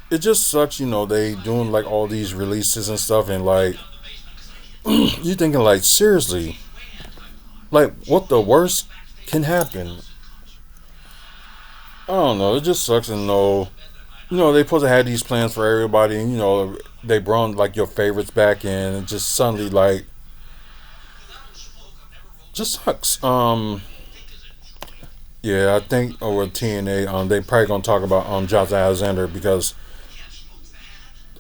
it just sucks, they doing like all these releases and stuff, and like you thinking like seriously, like what the worst can happen? I don't know. It just sucks, and they supposed to have these plans for everybody, and they brought like your favorites back in, and just suddenly like just sucks. Yeah, I think over TNA, they probably gonna talk about Josh Alexander, because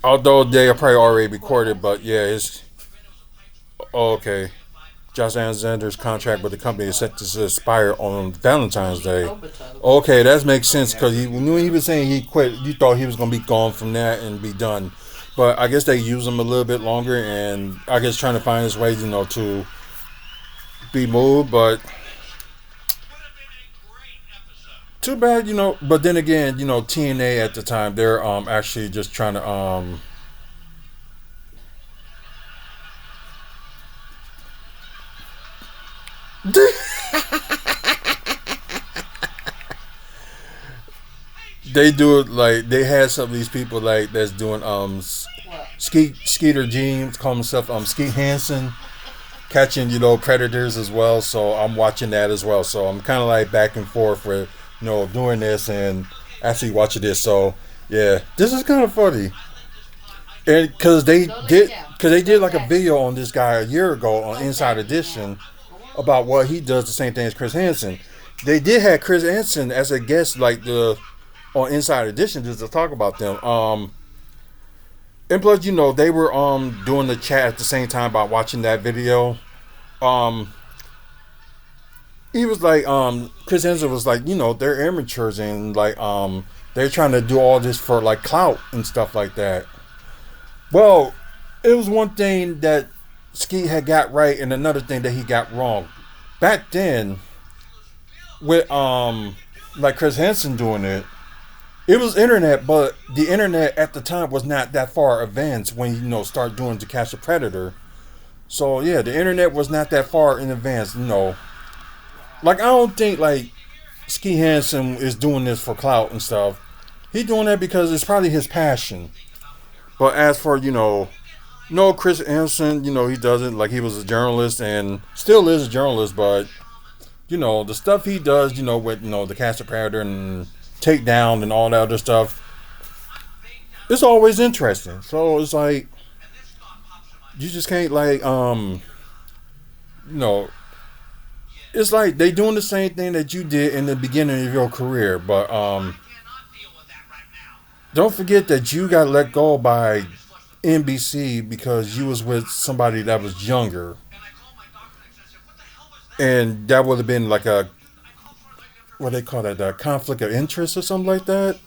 although they are probably already recorded, but yeah, it's okay. Josh Alexander's contract with the company is set to expire on Valentine's Day. Okay, that makes sense, because when he was saying he quit, you thought he was gonna be gone from that and be done, but I guess they use him a little bit longer, and I guess trying to find his way, to be moved, but. Too bad, But then again, TNA at the time, they're actually just trying to they do it like they had some of these people like that's doing Skeeter Jeans, call himself Skeet Hansen, catching predators as well. So I'm watching that as well. So I'm kind of like back and forth with doing this and actually watching this. So yeah, this is kind of funny, and because they did like a video on this guy a year ago on Inside Edition about what he does the same thing as Chris Hansen. They did have Chris Hansen as a guest like on Inside Edition just to talk about them. And plus, they were doing the chat at the same time about watching that video. He was like, Chris Hansen was like, they're amateurs, and like, they're trying to do all this for like clout and stuff like that. Well, it was one thing that Skeet had got right, and another thing that he got wrong. Back then, with like Chris Hansen doing it, it was internet, but the internet at the time was not that far advanced when start doing To Catch a Predator. So yeah, the internet was not that far in advance, Like, I don't think, like, Ski Hansen is doing this for clout and stuff. He's doing that because it's probably his passion. But as for, no, Chris Hansen, he doesn't. Like, he was a journalist and still is a journalist, but, the stuff he does, with, the Cast of Predator and Takedown and all that other stuff, it's always interesting. So, it's like, you just can't, like, it's like they doing the same thing that you did in the beginning of your career, but don't forget that you got let go by NBC because you was with somebody that was younger, and that would have been like a what they call that, a conflict of interest or something like that.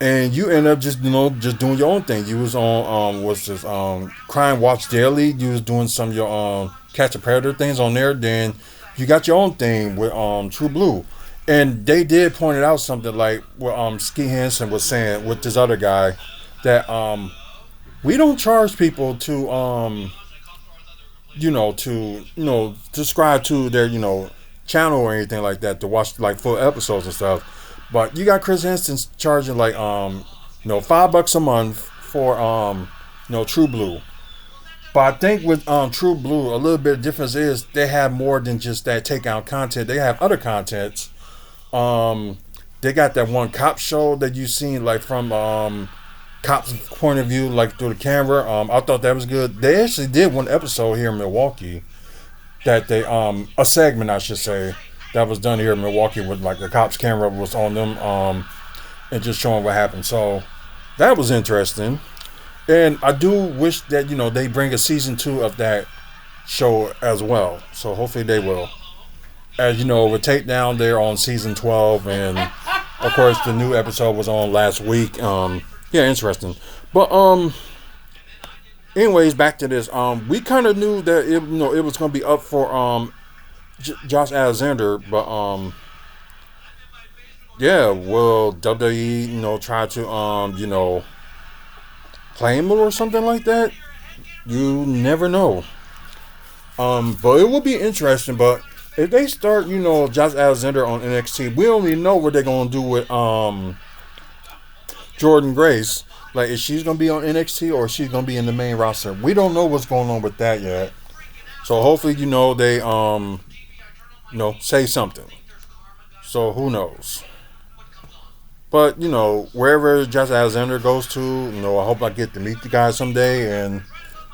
And you end up just just doing your own thing. You was on what's this Crime Watch Daily. You was doing some of your Catch a Predator things on there. Then you got your own thing with True Blue, and they did point it out something like what Ski Hansen was saying with this other guy that we don't charge people to subscribe to their channel or anything like that to watch like full episodes and stuff. But you got Chris Hansen charging like $5 a month for True Blue. But I think with True Blue, a little bit of difference is they have more than just that takeout content. They have other contents. They got that one cop show that you seen like from cop's point of view, like through the camera. I thought that was good. They actually did one episode here in Milwaukee that they a segment I should say that was done here in Milwaukee with like the cops camera was on them and just showing what happened. So that was interesting. And I do wish that they bring a season 2 of that show as well. So hopefully they will. As with Takedown, they're on season 12, and Of course, the new episode was on last week. Yeah, interesting. But anyways, back to this. We kind of knew that it was gonna be up for Josh Alexander, but yeah, will WWE try to claim it or something like that? You never know. But it will be interesting. But if they start, Josh Alexander on NXT, we don't really know what they're gonna do with Jordan Grace. Like, is she's gonna be on NXT or is she gonna be in the main roster? We don't know what's going on with that yet. So hopefully, they say something. So who knows? But wherever Josh Alexander goes to, I hope I get to meet the guy someday, and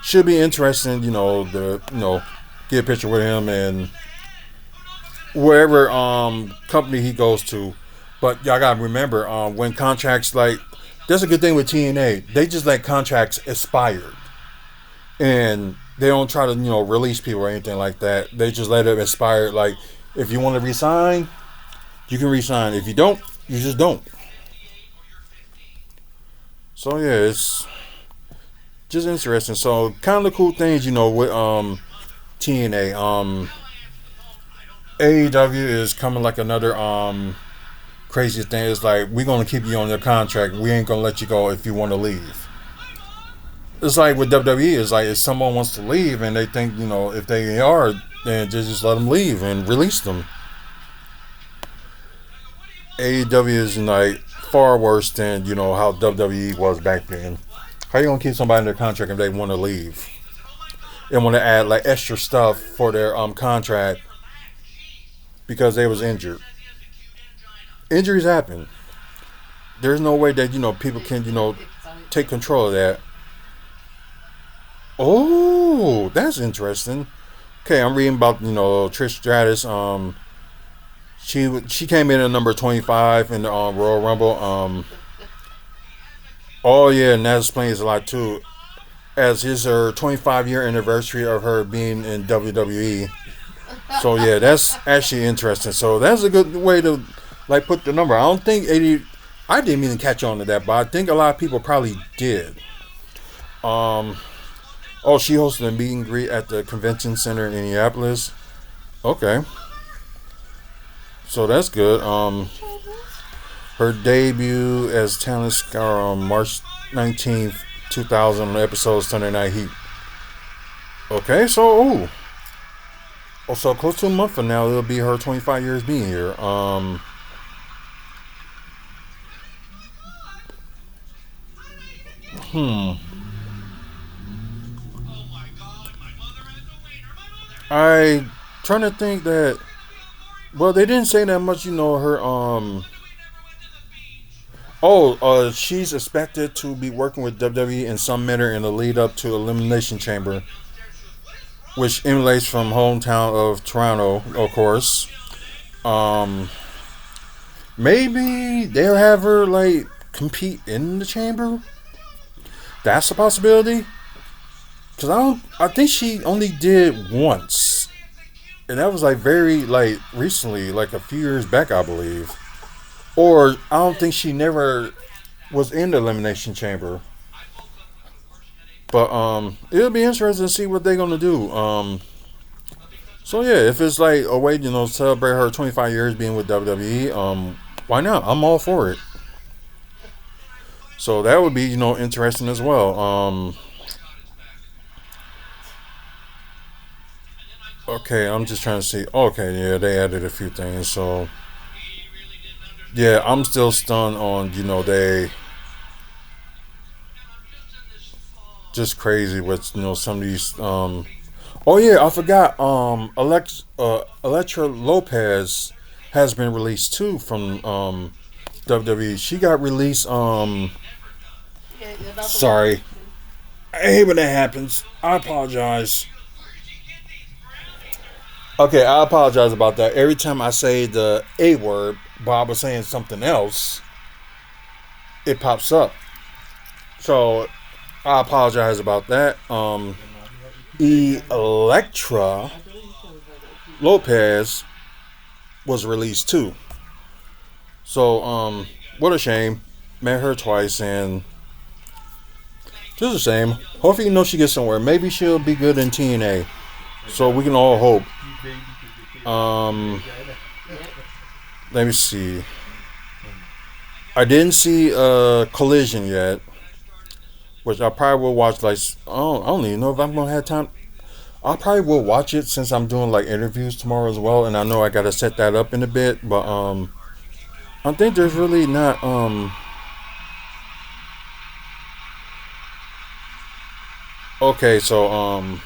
should be interesting. To get a picture with him and wherever company he goes to. But y'all gotta remember, when contracts that's a good thing with TNA. They just let contracts expired, and they don't try to release people or anything like that. They just let it expire. Like, if you want to resign, you can resign. If you don't, you just don't. So yeah, it's just interesting. So kind of the cool things, with TNA. AEW is coming like another crazy thing. It's like, we're gonna keep you on your contract. We ain't gonna let you go if you want to leave. It's like with WWE. It's like, if someone wants to leave and they think if they are, then just let them leave and release them. AEW is like far worse than how WWE was back then. How you gonna keep somebody in their contract if they want to leave? They want to add like extra stuff for their contract because they was injured. Injuries happen. There's no way that people can take control of that. Oh, that's interesting. Okay, I'm reading about Trish Stratus. She came in at number 25 in the Royal Rumble. Oh yeah, and that explains a lot too. As is her 25-year anniversary of her being in WWE. So yeah, that's actually interesting. So that's a good way to put the number. I don't think 80. I didn't even catch on to that, but I think a lot of people probably did. Oh, she hosted a meet and greet at the convention center in Indianapolis. Okay. So that's good. Her debut as talent star on March 19th, 2000 on the episode Sunday Night Heat. Okay, so so close to a month from now, it'll be her 25 years being here. I trying to think that. Well, they didn't say that much. Her she's expected to be working with WWE in some manner in the lead up to Elimination Chamber, which emulates from hometown of Toronto, of course. Maybe they'll have her compete in the chamber. That's a possibility. Cause I think she only did once, and that was very recently, a few years back, I believe. Or I don't think she never was in the Elimination Chamber. But it'll be interesting to see what they're gonna do. So yeah, if it's a way to celebrate her 25 years being with WWE, why not? I'm all for it. So that would be interesting as well. Okay, I'm just trying to see. Okay, yeah, they added a few things. So yeah, I'm still stunned on they just crazy with some of these. Oh yeah, I forgot. Electra Lopez has been released too from WWE. She got released. Sorry, I hate when that happens. I apologize. Okay, I apologize about that. Every time I say the A word, Bob was saying something else, it pops up. So I apologize about that. Electra Lopez was released too. So what a shame. Met her twice and just a shame. Hopefully, she gets somewhere. Maybe she'll be good in TNA. So we can all hope. Um, Let me see. I didn't see Collision yet, which I probably will watch. Like, I don't even know if I'm gonna have time. I probably will watch it since I'm doing like interviews tomorrow as well, and I know I gotta set that up in a bit. But I think there's really not. Okay, so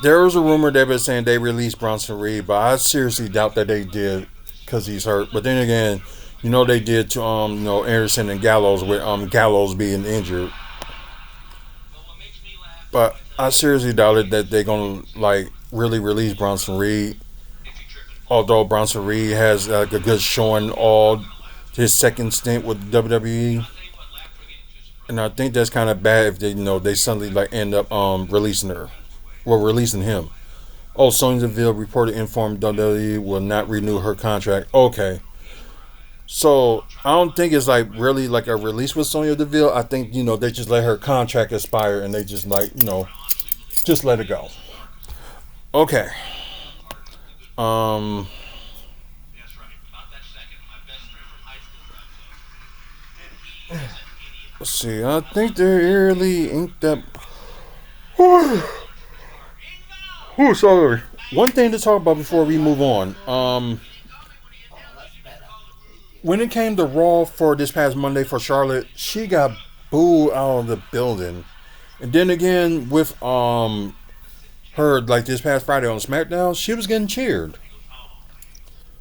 there was a rumor that was saying they released Bronson Reed, but I seriously doubt that they did because he's hurt. But then again, they did to Anderson and Gallows with Gallows being injured. But I seriously doubted that they're gonna like really release Bronson Reed. Although Bronson Reed has like a good showing all his second stint with WWE, and I think that's kind of bad if they suddenly like end up releasing her, well releasing him. Oh, Sonya Deville reported informed WWE will not renew her contract. Okay, so I don't think it's like really like a release with Sonya Deville. I think they just let her contract expire and they just like just let it go. Okay. Um. Let's see. I think there really ain't that. Oh, sorry. One thing to talk about before we move on. When it came to Raw for this past Monday for Charlotte, she got booed out of the building. And then again with her like this past Friday on SmackDown, she was getting cheered.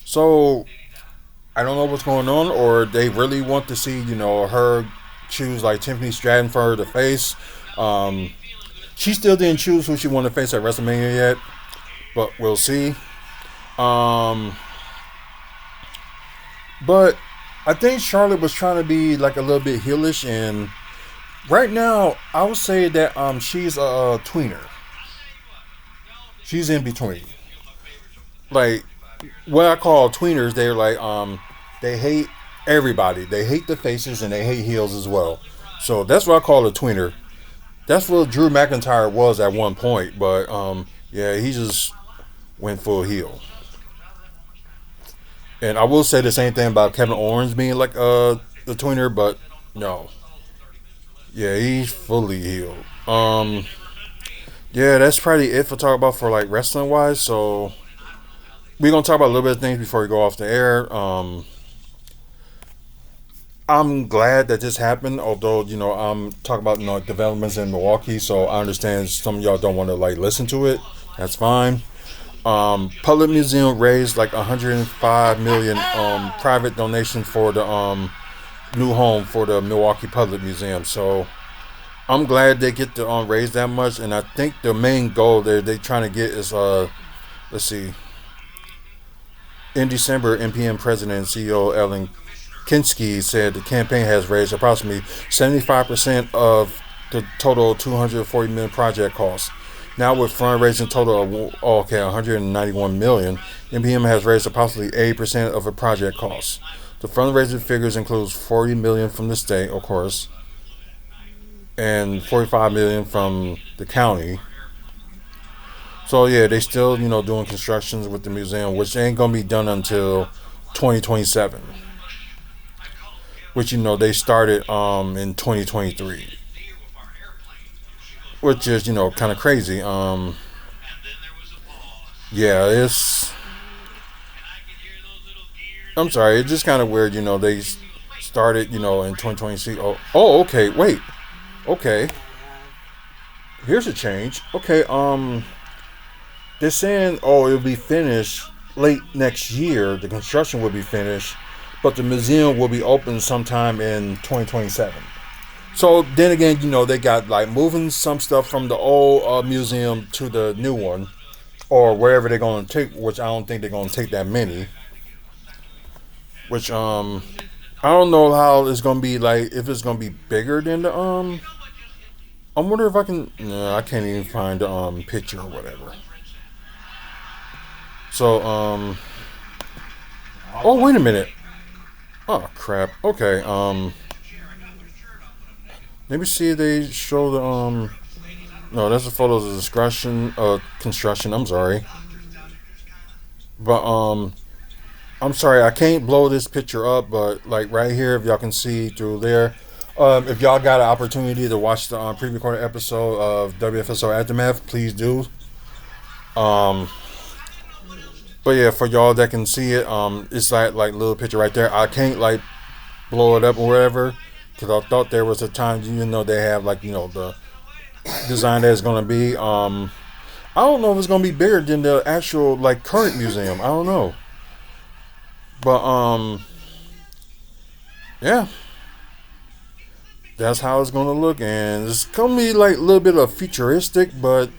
So I don't know what's going on, or they really want to see her choose like Tiffany Stratton for her to face. Um, she still didn't choose who she wanted to face at WrestleMania yet, but we'll see. Um, but I think Charlotte was trying to be like a little bit heelish, and right now I would say that she's a tweener. She's in between. Like what I call tweeners, they're like they hate everybody. They hate the faces and they hate heels as well. So that's what I call a tweener. That's what Drew McIntyre was at one point, but yeah, he just went full heel. And I will say the same thing about Kevin Owens being like the tweener, but no, yeah, he's fully healed. Yeah, that's probably it for talk about for like wrestling wise. So we're gonna talk about a little bit of things before we go off the air. I'm glad that this happened, although I'm talking about developments in Milwaukee, so I understand some of y'all don't want to like listen to it. That's fine. Public Museum raised like 105 million private donation for the new home for the Milwaukee Public Museum. So I'm glad they get to raise that much, and I think the main goal they trying to get is let's see. In December, NPM President and CEO Ellen Kinsky said the campaign has raised approximately 75% of the total 240 million project costs. Now with fundraising total of 191 million, NPM has raised approximately 80% of the project costs. The fundraising figures includes 40 million from the state, of course, and 45 million from the county. So yeah, they still doing constructions with the museum, which ain't gonna be done until 2027. Which they started in 2023, which is kind of crazy. Yeah, it's. I'm sorry, it's just kind of weird. They started in 2026. Okay, wait, okay. Here's a change. Okay, they're saying it'll be finished late next year. The construction will be finished, but the museum will be open sometime in 2027. So then again, they got like moving some stuff from the old museum to the new one, or wherever they're going to take. Which I don't think they're going to take that many. Which I don't know how it's going to be like if it's going to be bigger than the I wonder if I can. No, I can't even find the picture or whatever. So oh wait a minute. Oh crap. Okay. Maybe see if they show the No, that's a photo of the construction. I'm sorry, but I'm sorry, I can't blow this picture up, but like right here, if y'all can see through there, if y'all got an opportunity to watch the pre-recorded episode of WFSO Aftermath, please do. Um, but yeah, for y'all that can see it, it's like little picture right there. I can't like blow it up or whatever because I thought there was a time they have like the design that it's gonna be. I don't know if it's gonna be bigger than the actual like current museum. I don't know, but yeah, that's how it's gonna look, and it's gonna be like a little bit of futuristic, but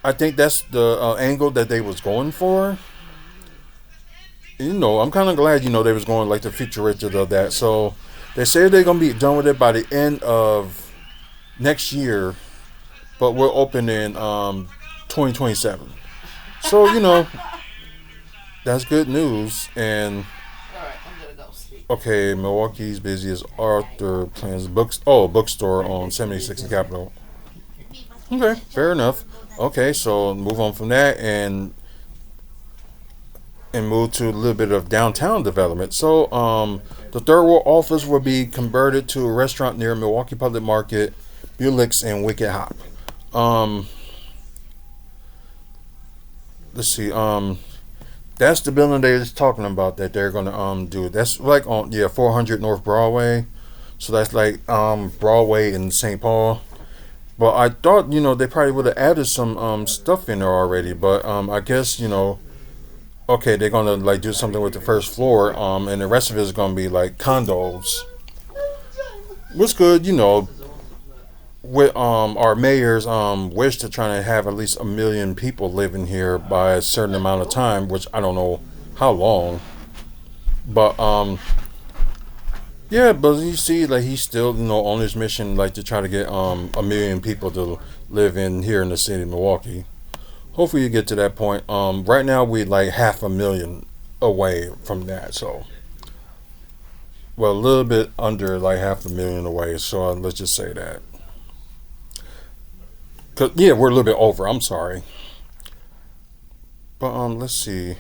I think that's the angle that they was going for. I'm kind of glad they was going like the futuristic of that. So they say they're gonna be done with it by the end of next year, but we're open in 2027. So that's good news. And Alright, I'm gonna go sleep. okay, Milwaukee's busiest Arthur plans bookstore on 76 Capitol. Okay, fair enough. Okay, so move on from that and move to a little bit of downtown development. So, the third ward office will be converted to a restaurant near Milwaukee Public Market, Bulick's, and Wicked Hop. Um, let's see. That's the building they're talking about that they're gonna do. That's like on 400 North Broadway. So that's like Broadway in St. Paul. But I thought they probably would have added some stuff in there already. But I guess okay, they're gonna like do something with the first floor, and the rest of it is gonna be like condos. What's good, with our mayor's wish to try to have at least 1 million people living here by a certain amount of time, which I don't know how long. But yeah, but you see, like he's still on his mission, like to try to get 1 million people to live in here in the city of Milwaukee. Hopefully you get to that point. Right now we like 500,000 away from that, so well a little bit under like 500,000 away. So let's just say that. Cause yeah, we're a little bit over. I'm sorry, but let's see.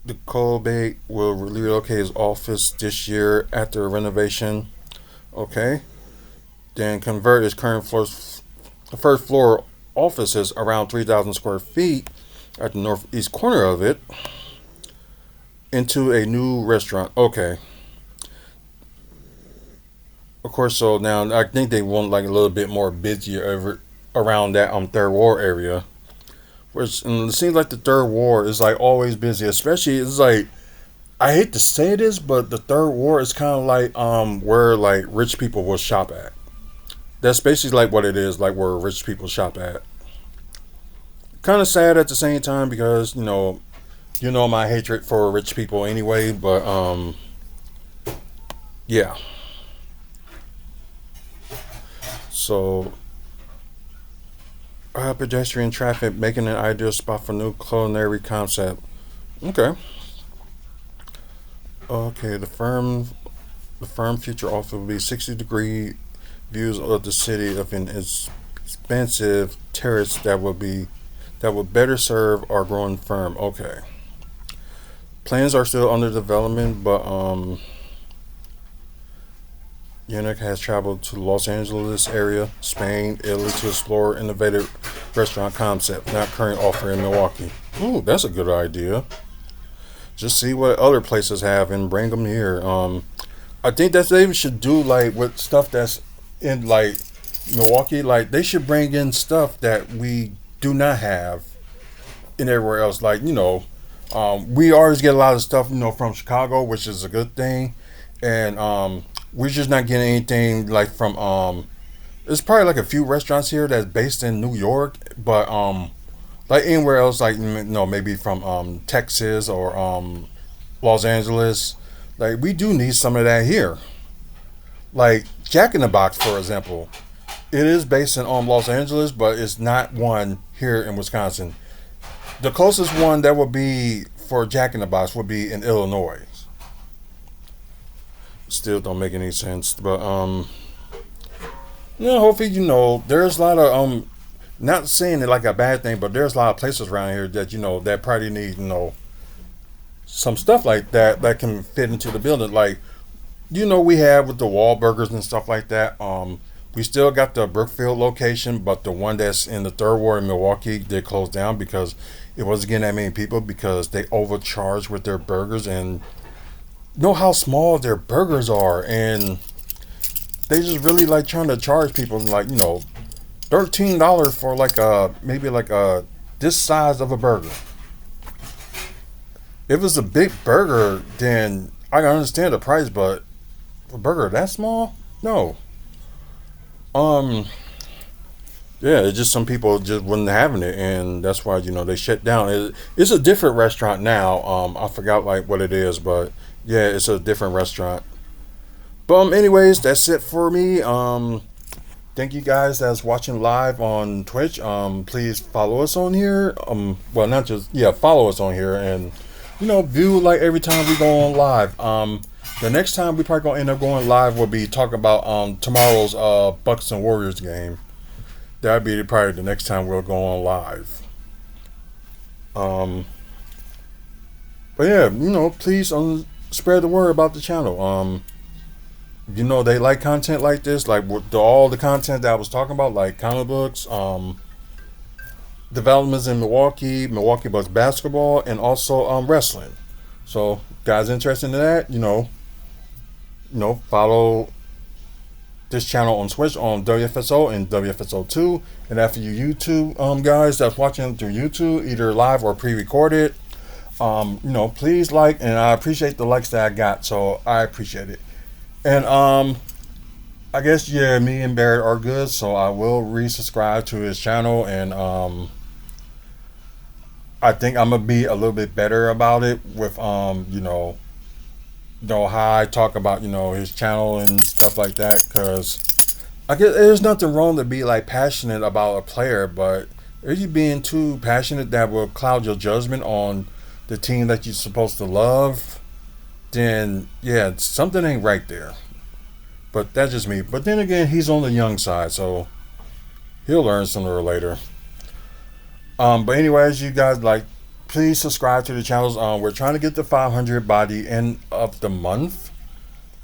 The Colbate will relocate his office this year after a renovation. Okay, then convert his current first floor offices around 3,000 square feet at the northeast corner of it into a new restaurant. Okay. Of course, so now I think they want like a little bit more busier around that third ward area. Which and it seems like the third ward is like always busy, especially it's like I hate to say this, but the third ward is kind of like where like rich people will shop at. That's basically like what it is, like where rich people shop at. Kind of sad at the same time because my hatred for rich people anyway, but yeah. So pedestrian traffic making an ideal spot for new culinary concept. Okay. Okay, the firm future offer will be 60-degree views of the city of an expansive terrace that would better serve our growing firm. Okay. Plans are still under development, but Yannick has traveled to Los Angeles area, Spain, Italy to explore innovative restaurant concept, not current offer in Milwaukee. Ooh, that's a good idea. Just see what other places have and bring them here. I think that they should do like with stuff that's in like Milwaukee. Like they should bring in stuff that we do not have in everywhere else. Like we always get a lot of stuff from Chicago, which is a good thing, and we're just not getting anything like from there's probably like a few restaurants here that's based in New York, but like anywhere else, like maybe from Texas or Los Angeles. Like we do need some of that here. Like Jack in the Box, for example, it is based in Los Angeles, but it's not one here in Wisconsin. The closest one that would be for Jack in the Box would be in Illinois. Still don't make any sense. But hopefully there's a lot of not saying it like a bad thing, but there's a lot of places around here that that probably need some stuff like that that can fit into the building. Like we have with the Wahlburgers and stuff like that. We still got the Brookfield location, but the one that's in the third ward in Milwaukee, they closed down because it wasn't getting that many people because they overcharged with their burgers, and know how small their burgers are, and they just really like trying to charge people like $13 for like maybe like this size of a burger. If it's a big burger, then I can understand the price, but a burger that small, no. Um, yeah, it's just some people just wasn't having it, and that's why they shut down. It's a different restaurant now. I forgot like what it is, but yeah, it's a different restaurant. But anyways, that's it for me. Thank you guys that's watching live on Twitch. Please follow us on here. Well, not just follow us on here, and view like every time we go on live. The next time we probably gonna end up going live will be talking about tomorrow's Bucks and Warriors game. That'll be probably the next time we'll go on live. Um, but yeah, please spread the word about the channel. They like content like this, like with all the content that I was talking about, like comic books, developments in Milwaukee Bucks basketball, and also wrestling. So, guys interested in that, follow this channel on Twitch on WFSO and WFSO2. And after you YouTube guys that's watching through YouTube, either live or pre-recorded, please like, and I appreciate the likes that I got, so I appreciate it. And I guess me and Barrett are good, so I will resubscribe to his channel, and I think I'm gonna be a little bit better about it with how I talk about his channel and stuff like that, because I guess there's nothing wrong to be like passionate about a player, but if you being too passionate, that will cloud your judgment on the team that you're supposed to love, then something ain't right there. But that's just me. But then again, he's on the young side, so he'll learn sooner or later. But anyways, you guys please subscribe to the channels. We're trying to get to 500 by the end of the month.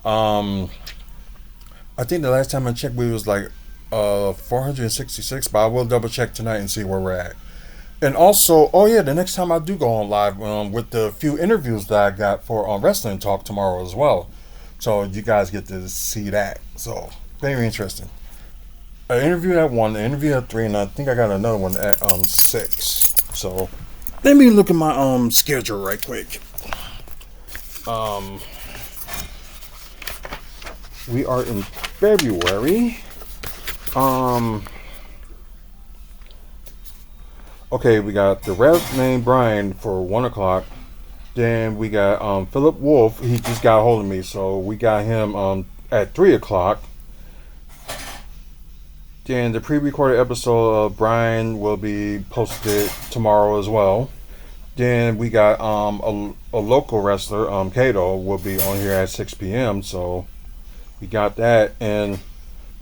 I think the last time I checked, we was like 466, but I will double check tonight and see where we're at. And also, the next time I do go on live with the few interviews that I got for Wrestling Talk tomorrow as well. So you guys get to see that. So very interesting. An interview at 1, an interview at 3, and I think I got another one at 6. So let me look at my schedule right quick. We are in February. Okay, we got the ref named Brian for 1 o'clock. Then we got Philip Wolf. He just got a hold of me, so we got him at 3 o'clock. Then the pre-recorded episode of Brian will be posted tomorrow as well. Then we got a local wrestler, Kato, will be on here at 6 p.m. So we got that. And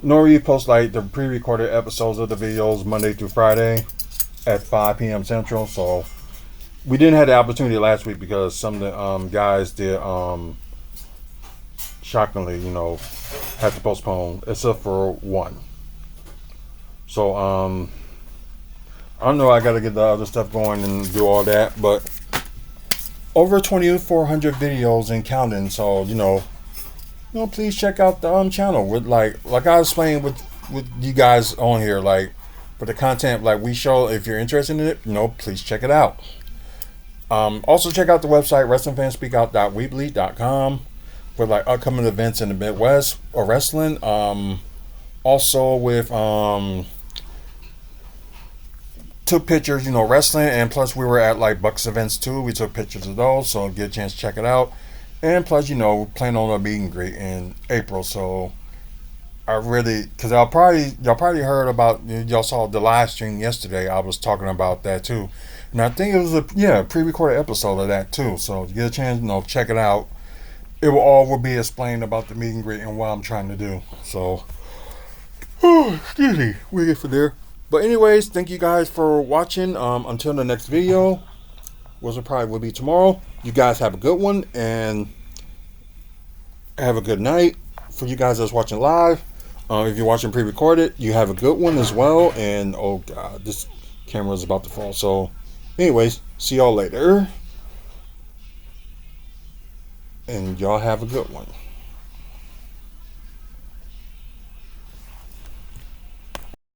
normally post like the pre-recorded episodes of the videos Monday through Friday at 5 p.m. Central. So we didn't have the opportunity last week because some of the guys did shockingly, had to postpone, except for one. So I don't know, I gotta get the other stuff going and do all that, but over 2,400 videos and counting. So please check out the channel with like I was explained with you guys on here, like for the content like we show. If you're interested in it, please check it out. Also check out the website wrestlingfanspeakout.weebly.com for like upcoming events in the Midwest or wrestling. Also with took pictures, wrestling, and plus we were at like Bucks events too. We took pictures of those, so get a chance to check it out. And plus, plan on a meet and greet in April. So I really, because y'all probably heard about, y'all saw the live stream yesterday. I was talking about that too, and I think it was a pre-recorded episode of that too. So if you get a chance, check it out. it will be explained about the meet and greet and what I'm trying to do. So, excuse me, we get for there. But anyways, thank you guys for watching. Until the next video, which probably will be tomorrow. You guys have a good one and have a good night. For you guys that's watching live, if you're watching pre-recorded, you have a good one as well. And oh god, this camera is about to fall. So, anyways, see y'all later. And y'all have a good one.